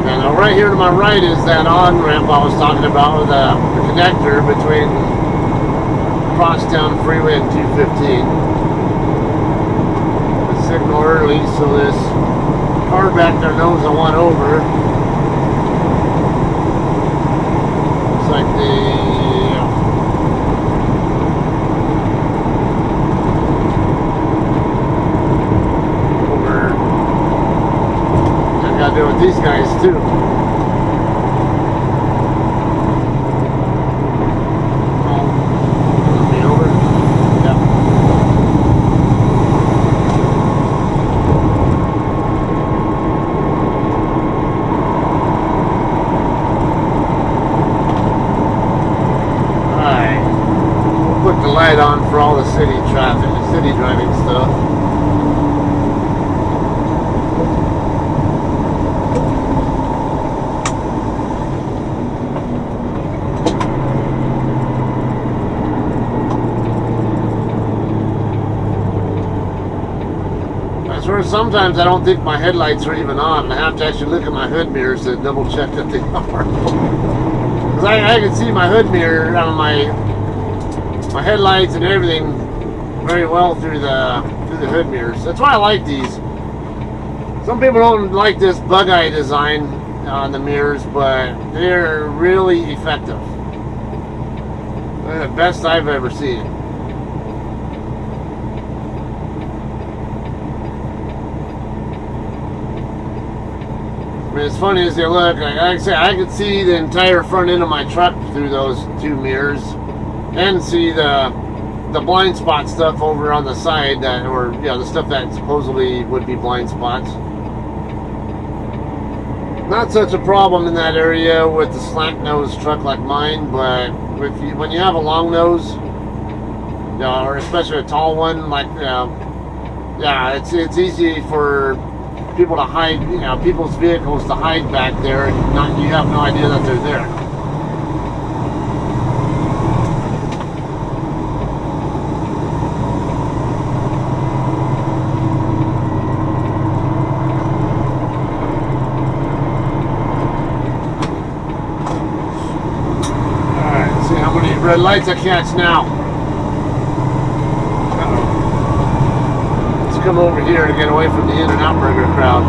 And now right here to my right is that on-ramp I was talking about with the connector between Crosstown Freeway and 215. The signal early, so this car back there knows I want over. Looks like I gotta deal with these guys too. On for all the city traffic, city driving stuff. That's where sometimes I don't think my headlights are even on. I have to actually look at my hood mirrors to double check that they are. Because I can see my hood mirror on my headlights and everything very well through the hood mirrors. That's why I like these. Some people don't like this bug eye design on the mirrors, but they're really effective. They're the best I've ever seen. I mean, it's funny as they look. Like I say, I could see the entire front end of my truck through those 2 mirrors. And see the blind spot stuff over on the side, the stuff that supposedly would be blind spots. Not such a problem in that area with the slant nose truck like mine, but when you have a long nose, or especially a tall one, like it's easy for people to hide, people's vehicles to hide back there, and you have no idea that they're there. red lights I catch now. Uh-oh. Let's come over here to get away from the In-N-Out burger crowd.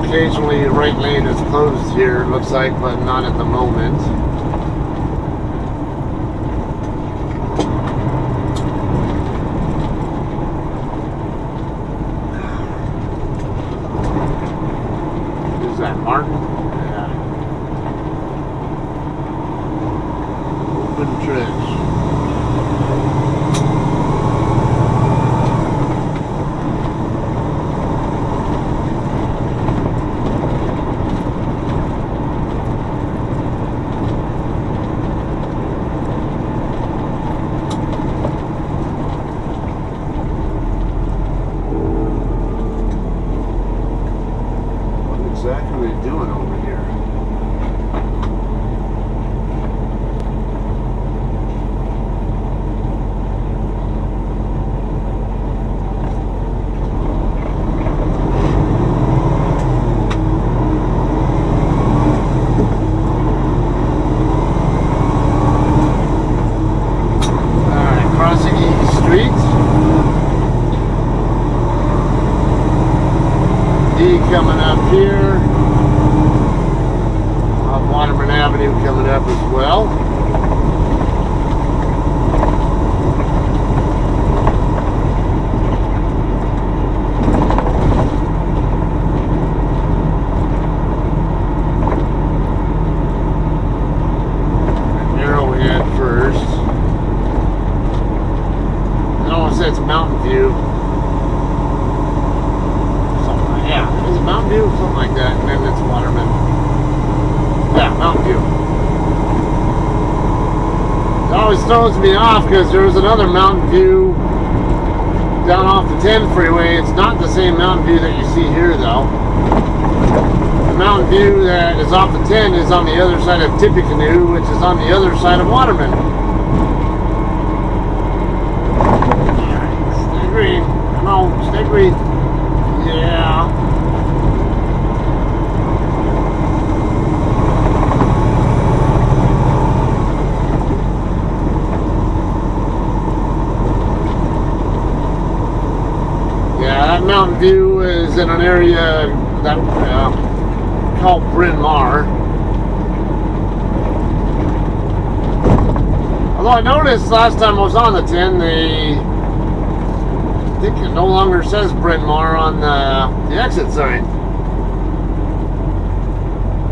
Occasionally, right lane is closed here, it looks like, but not at the moment. Who's that, Martin? Yeah. Open trench. Exactly what are you doing over here? Alright, crossing East Street. D coming up here. Waterman Avenue coming up as well. Arrowhead first. I don't want to say it's Mountain View. Something like, yeah, is it Mountain View? Something like that. And then it's Waterman. Yeah, Mountain View. It always throws me off because there was another Mountain View down off the 10 freeway. It's not the same Mountain View that you see here, though. The Mountain View that is off the 10 is on the other side of Tippecanoe, which is on the other side of Waterman. Alright, stay green. Come on, stay green. Yeah. Mountain View is in an area that called Bryn Mawr. Although I noticed last time I was on the 10, I think it no longer says Bryn Mawr on the exit sign.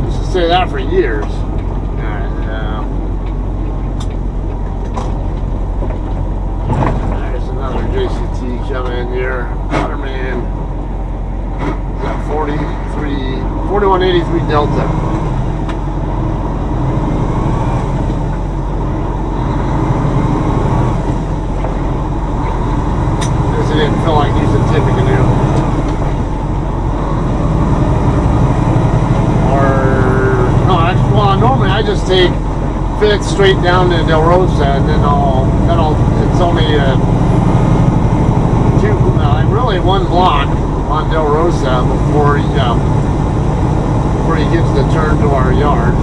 Used to say that for years. There's another JCT coming in here. Waterman. Is that 4183 Delta. Guess it didn't feel like using Tippecanoe. Or no, normally I just take 5th straight down to Del Rosa, and then it's only really one block on Del Rosa before you get to the turn to our yard.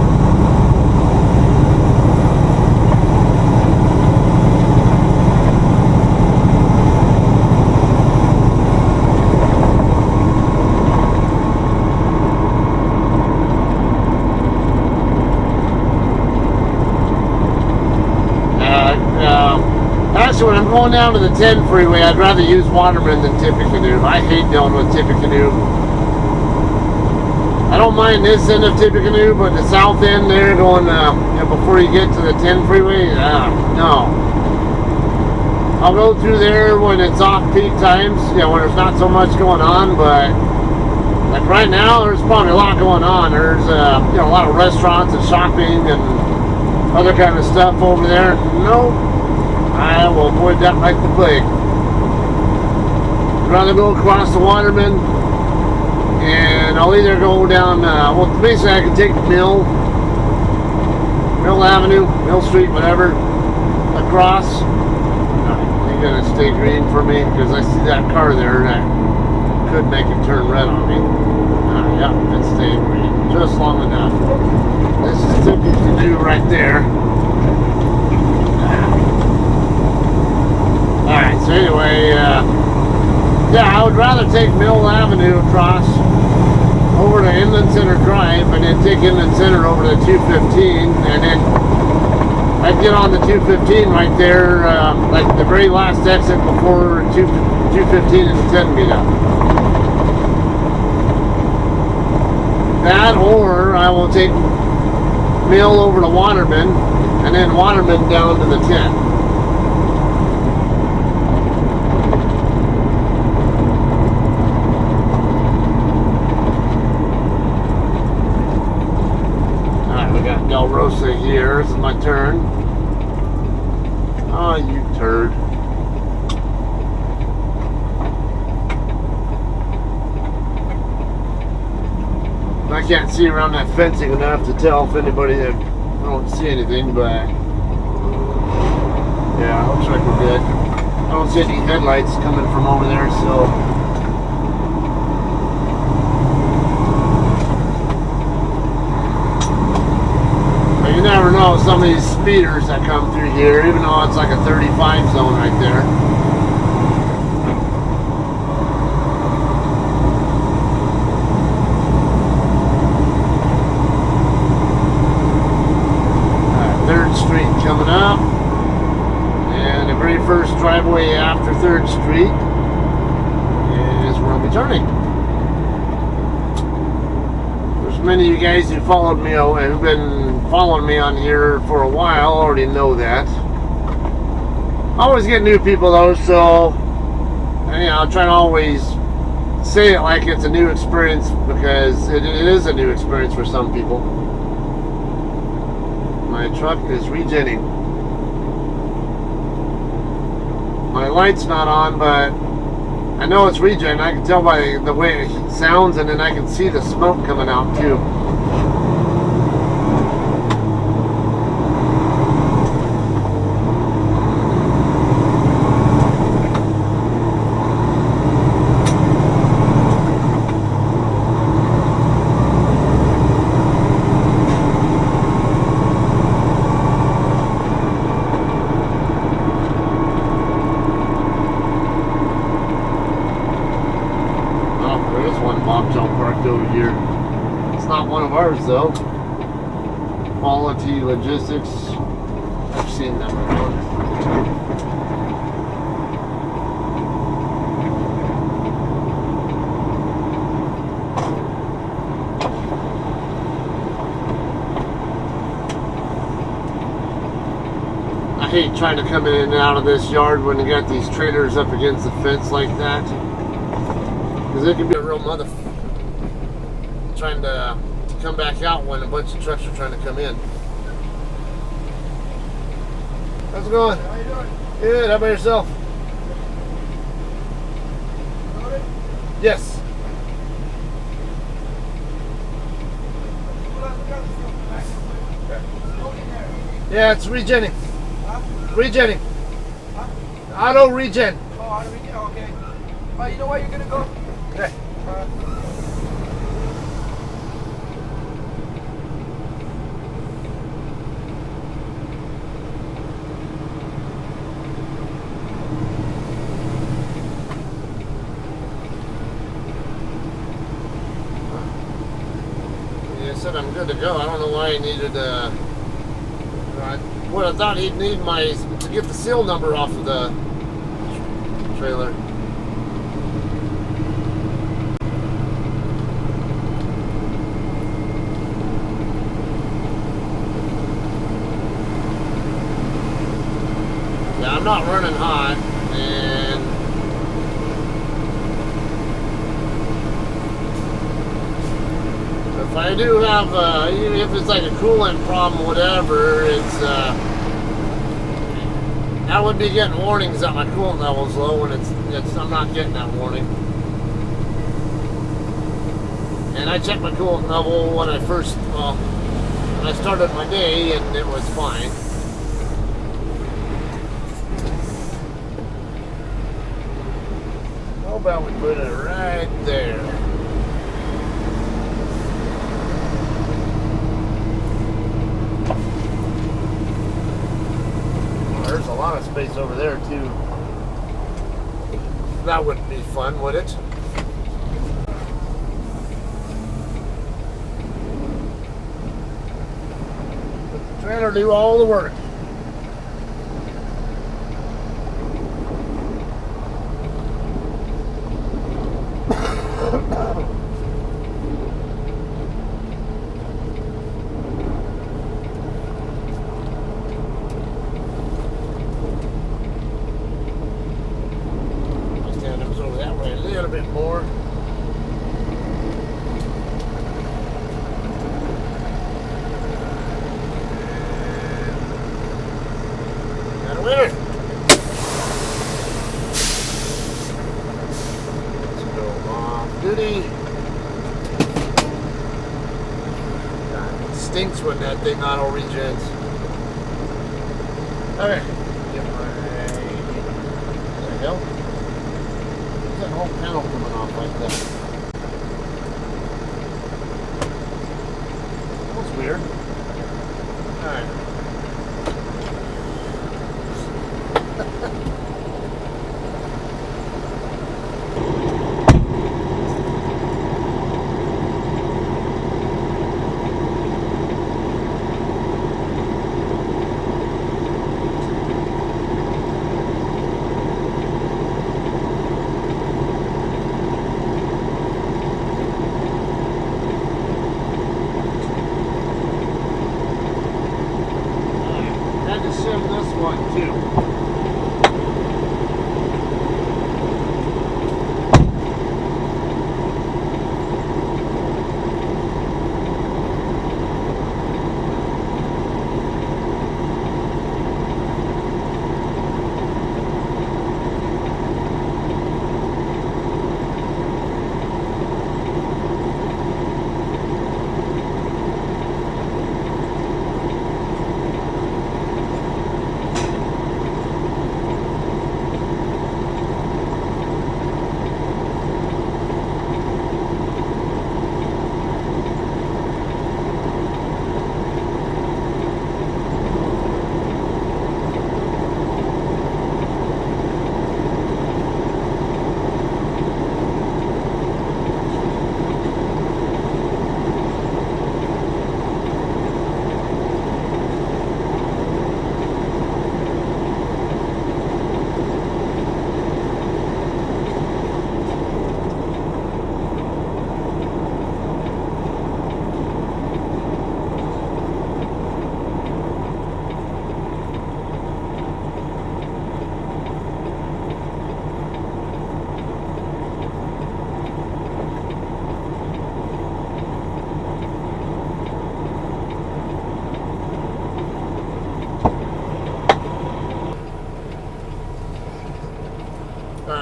Actually, when I'm going down to the 10 freeway, I'd rather use Waterman than Tippecanoe. I hate dealing with Tippecanoe. I don't mind this end of Tippecanoe, but the south end there going, before you get to the 10 freeway, no. I'll go through there when it's off-peak times, when there's not so much going on, but like right now, there's probably a lot going on. There's, a lot of restaurants and shopping and other kind of stuff over there. Nope. I will avoid that like the plague. I'd rather go across the Waterman, and I'll either go down, well, basically I can take Mill Avenue, Mill Street, whatever, across. You're gonna stay green for me because I see that car there that could make it turn red on me. Yeah, it's staying green just long enough. This is typical to do right there. Alright, so anyway, yeah, I would rather take Mill Avenue across over to Inland Center Drive and then take Inland Center over to 215, and then I'd get on the 215 right there, like the very last exit before 215 and 10 meet up. That, or I will take Mill over to Waterman and then Waterman down to the 10. Del Rosa here. This is my turn. Oh, you turd. I can't see around that fencing enough to tell if anybody, I don't see anything, but yeah, looks like we're good. I don't see any headlights coming from over there, so you never know some of these speeders that come through here, even though it's like a 35 zone right there. Alright, 3rd Street coming up. And the very first driveway after 3rd Street is where I'll be turning. Many of you guys who followed me, who've been following me on here for a while, already know that. I always get new people though, so I'll try to always say it like it's a new experience, because it is a new experience for some people. My truck is regenning. My light's not on, but I know it's regen. I can tell by the way it sounds, and then I can see the smoke coming out too. Over here. It's not one of ours though. Quality Logistics. I've seen them around. I hate trying to come in and out of this yard when you got these trailers up against the fence like that, because it can be a real motherfucker trying to come back out when a bunch of trucks are trying to come in. How's it going? How you doing? Good. How about yourself? Loaded? Yes. Yeah, it's regenning. Huh? Regenning. Huh? Auto regen. Oh, auto regen. Okay. You know where you're gonna go? Okay. I'm good to go. I don't know why he needed what I thought he'd need to get the seal number off of the trailer. Yeah, I'm not running hot, and if I do have, even if it's like a coolant problem, whatever, it's, I would be getting warnings that my coolant level's low, and I'm not getting that warning. And I checked my coolant level when I started my day, and it was fine. How about we put it right there? Well, there's a lot of space over there too. That wouldn't be fun, would it? Let the trailer do all the work. Stinks when that thing auto regens. Okay. Get my. What the hell? What's that whole panel coming off like that? That's weird. Alright.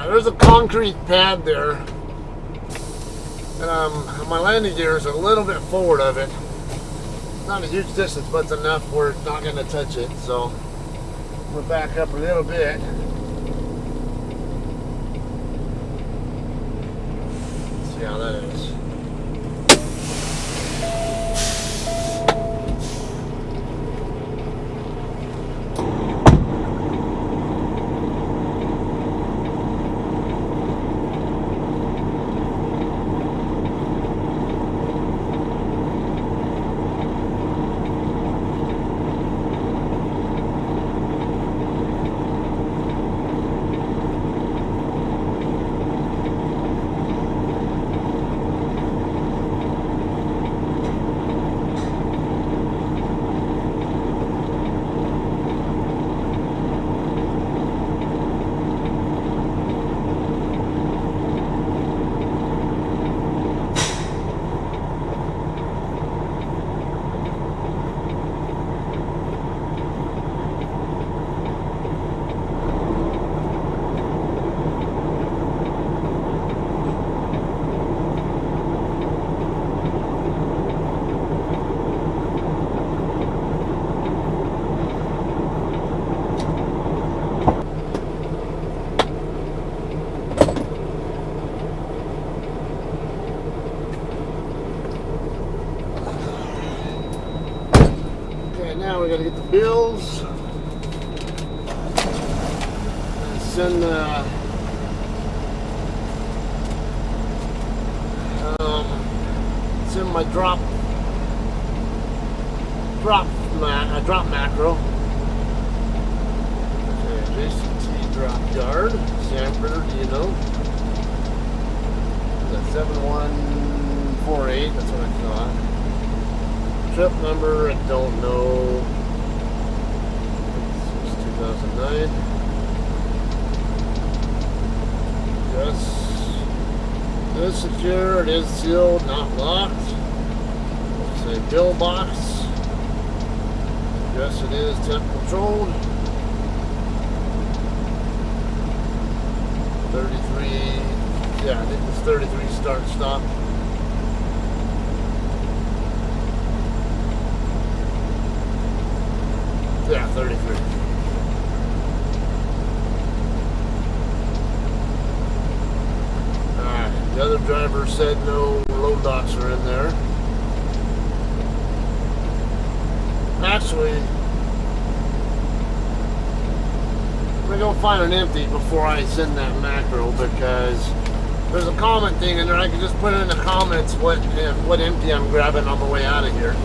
There's a concrete pad there, and my landing gear is a little bit forward of it. Not a huge distance, but it's enough where it's not going to touch it. So we'll back up a little bit. Let's see how that is. Alright, now we gotta get the bills. And send send my drop macro. Okay, JCT drop yard, San Bernardino. That's 7148, that's what I thought. Trip number, I don't know. It's 2009. Yes. It is secure, it is sealed, not locked. Say bill box. Yes, it is temp controlled. 33, yeah, I think it's 33 start stop. Yeah, 33. Alright, the other driver said no load docks are in there. Actually, I'm gonna go find an empty before I send that macro, because there's a comment thing in there. I can just put in the comments what empty I'm grabbing on the way out of here.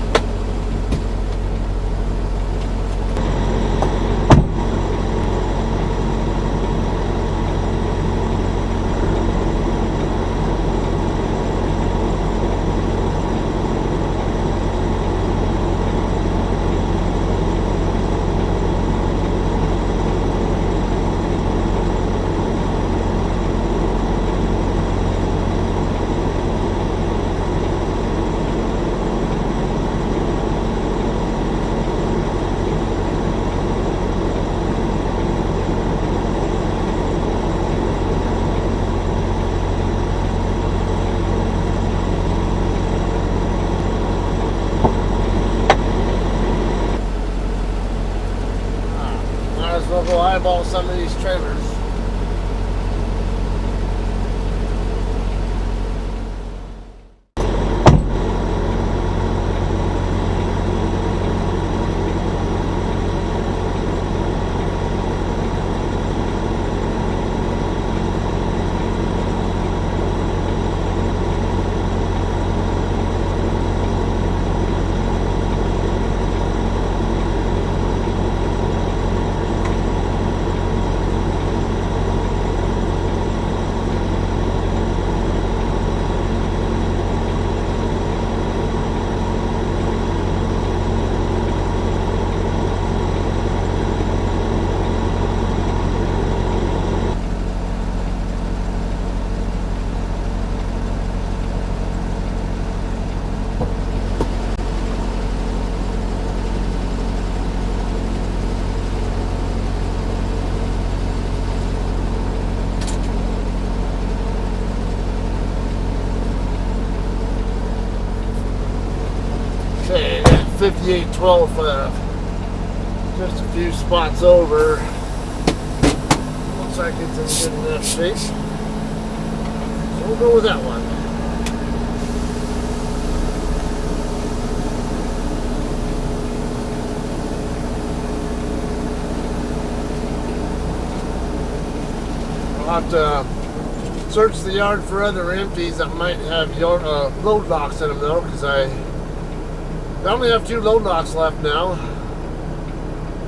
We'll go eyeball some of these trailers. Okay, that 5812, just a few spots over. Looks like it's in good enough shape. So we'll go with that one. I'll have to search the yard for other empties that might have load locks in them though, because I only have 2 load locks left now.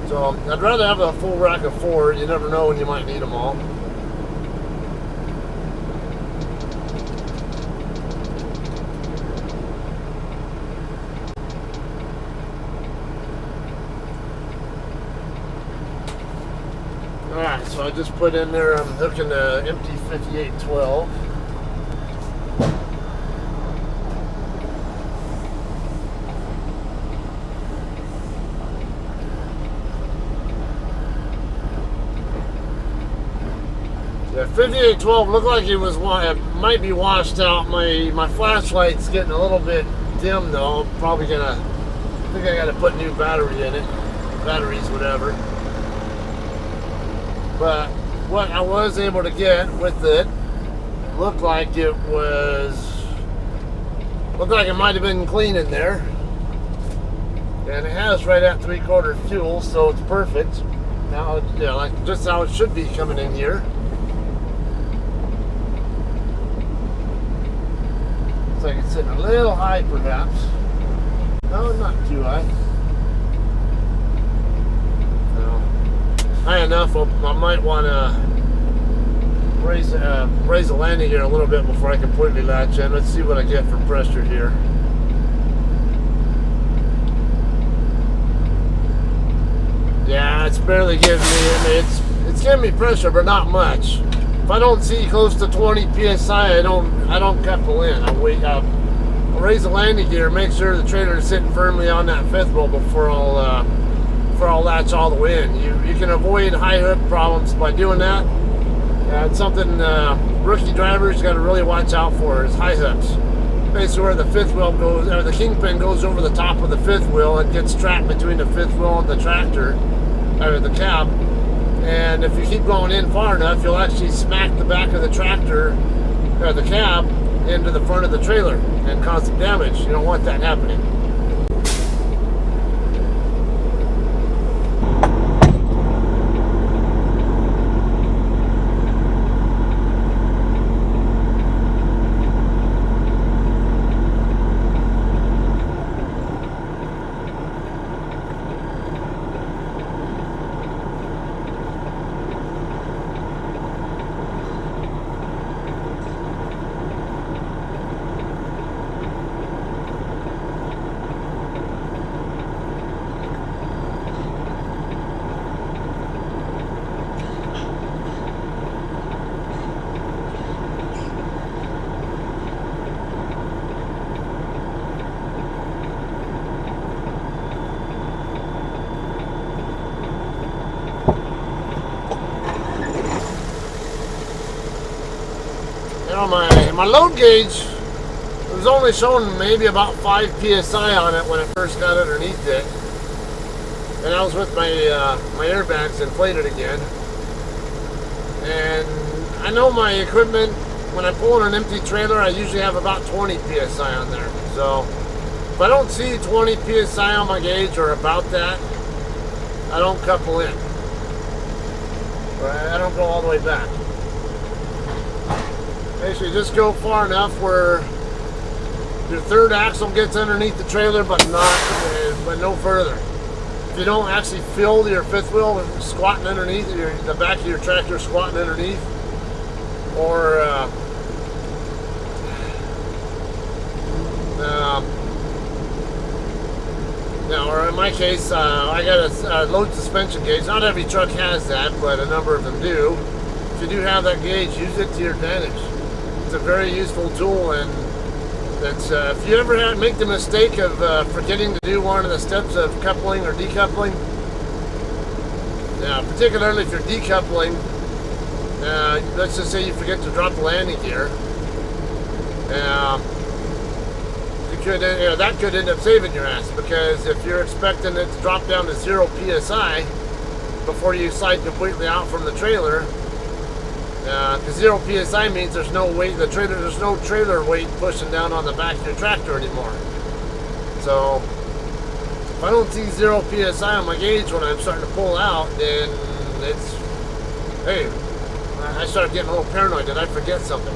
So I'd rather have a full rack of 4. You never know when you might need them all. Alright, so I just put in there, I'm hooking the empty 5812. Yeah, 5812 looked like it might be washed out. My flashlight's getting a little bit dim though. I'm probably I think I gotta put new battery in it. Batteries, whatever. But what I was able to get with it looked like it might have been clean in there. And it has right at 3/4 fuel, so it's perfect. Now, yeah, like just how it should be coming in here. Looks like it's sitting a little high, perhaps. No, not too high. No, high enough. I might want to raise the landing gear a little bit before I completely latch in. Let's see what I get for pressure here. Yeah, it's barely giving me. I mean, it's giving me pressure, but not much. If I don't see close to 20 psi, I don't couple in. I'll raise the landing gear, make sure the trailer is sitting firmly on that fifth wheel before I'll latch all the way in. You can avoid high hook problems by doing that. It's something rookie drivers got to really watch out for is high hooks. Basically where the fifth wheel goes, or the kingpin goes over the top of the fifth wheel and gets trapped between the fifth wheel and the tractor, or the cab. And if you keep going in far enough, you'll actually smack the back of the tractor, or the cab, into the front of the trailer and cause some damage. You don't want that happening. My load gauge was only showing maybe about 5 psi on it when it first got underneath it, and I was with my my airbags inflated again. And I know my equipment, when I pull in an empty trailer, I usually have about 20 psi on there. So if I don't see 20 psi on my gauge or about that, I don't couple in. I don't go all the way back. Basically, just go far enough where your third axle gets underneath the trailer, but no further. If you don't actually feel your fifth wheel squatting underneath, the back of your tractor squatting underneath, or or in my case, I got a load suspension gauge. Not every truck has that, but a number of them do. If you do have that gauge, use it to your advantage. It's a very useful tool, and that's if you ever make the mistake of forgetting to do one of the steps of coupling or decoupling, particularly if you're decoupling, let's just say you forget to drop the landing gear, that could end up saving your ass, because if you're expecting it to drop down to 0 psi before you slide completely out from the trailer, because 0 psi means there's no weight, there's no trailer weight pushing down on the back of your tractor anymore. So if I don't see 0 psi on my gauge when I'm starting to pull out, then it's, hey, I start getting a little paranoid. Did I forget something?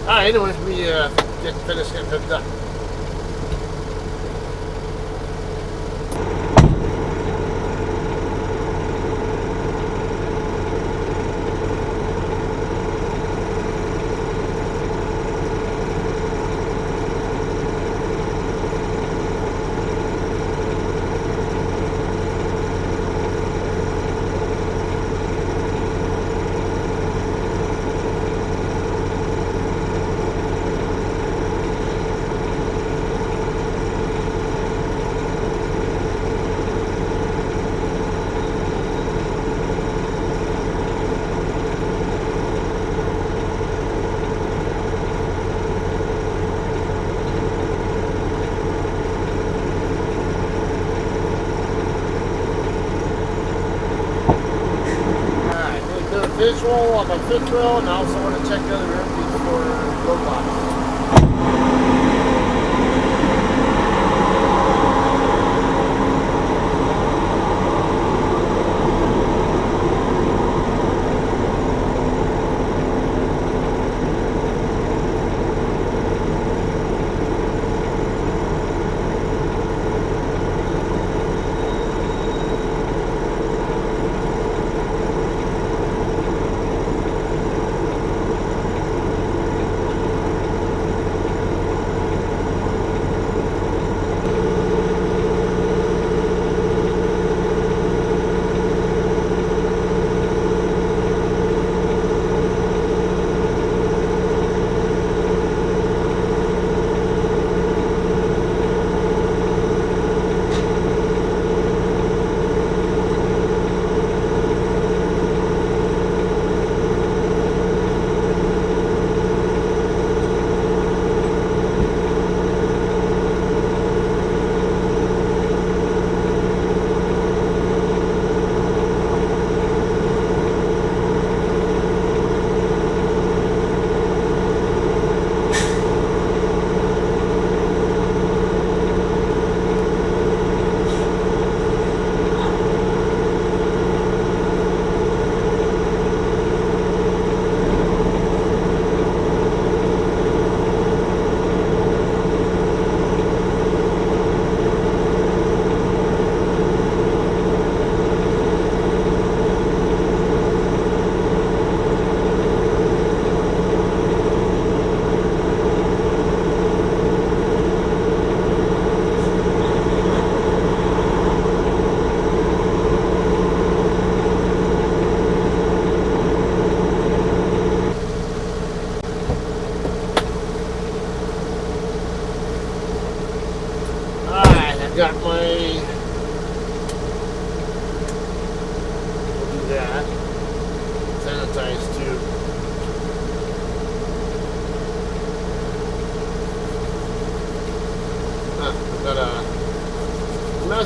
Alright, anyway, we get finished getting hooked up. Visual of my fifth wheel, and I also want to check the other empties for roadblocks.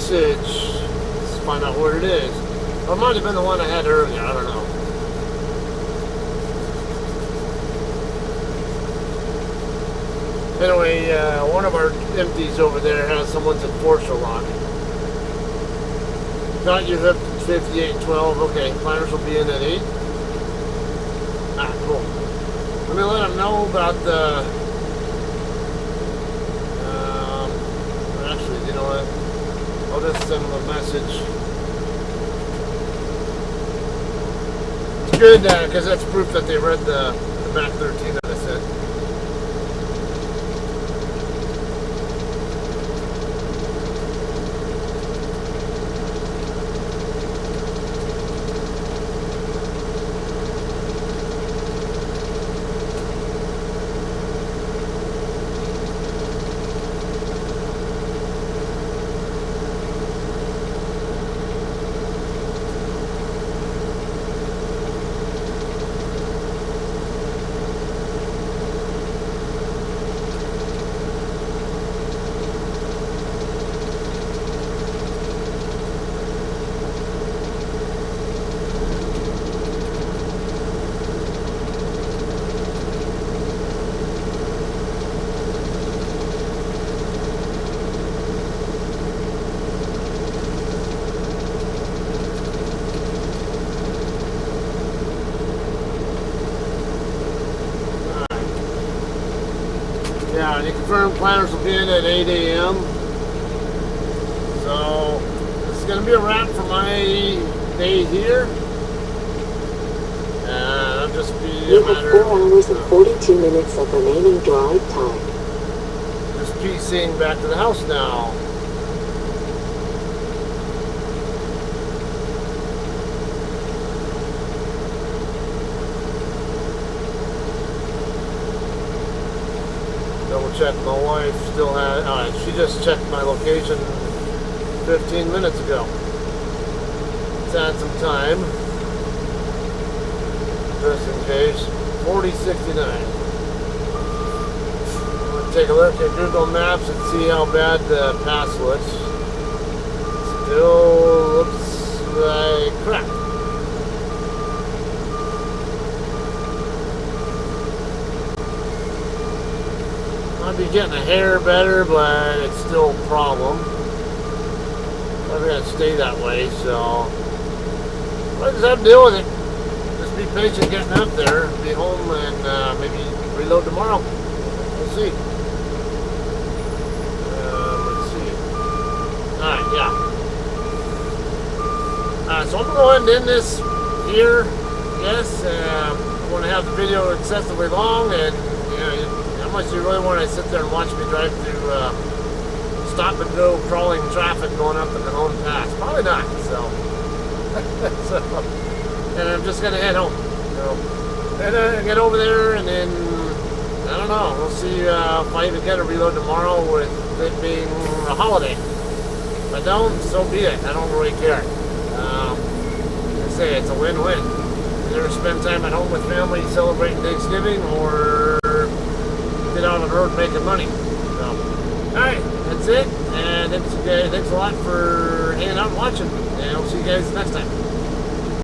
message. Let's find out what it is. Or it might have been the one I had earlier. I don't know. Anyway, one of our empties over there has someone's enforcer lock. Got you hooked at 5812. Okay, planners will be in at 8. Ah, cool. Let me let them know about the... actually, you know what? I'll just send them a message. It's good, because that's proof that they read the back 13 that I sent. Yeah, and you confirmed planners will be in at 8 a.m. So, this is going to be a wrap for my day here. And I'll just be You have 4 hours and 42 minutes of remaining drive time. Just piecing back to the house now. Double check my wife still had, she just checked my location 15 minutes ago. Let's add some time. Just in case. 4069. I'm going to take a look at Google Maps and see how bad the pass looks. Still looks like crap. I'd be getting a hair better, but it's still a problem. I'm going to stay that way, so I just have to deal with it. Just be patient getting up there, be home, and maybe reload tomorrow. We'll see. Let's see. Alright, yeah. So I'm going to go ahead and end this here. Yes, I want to have the video excessively long, and how much do you really want to sit there and watch me drive through stop and go crawling traffic going up the Cajon Pass? Probably not. So, and I'm just gonna head home. So, and get over there, and then I don't know. We'll see if I even get a reload tomorrow with it being a holiday. If I don't, so be it. I don't really care. Like I say, it's a win-win. Either spend time at home with family celebrating Thanksgiving, or get out on the road making money. So, alright, that's it. And thanks a lot for hanging out and watching. And I'll see you guys next time.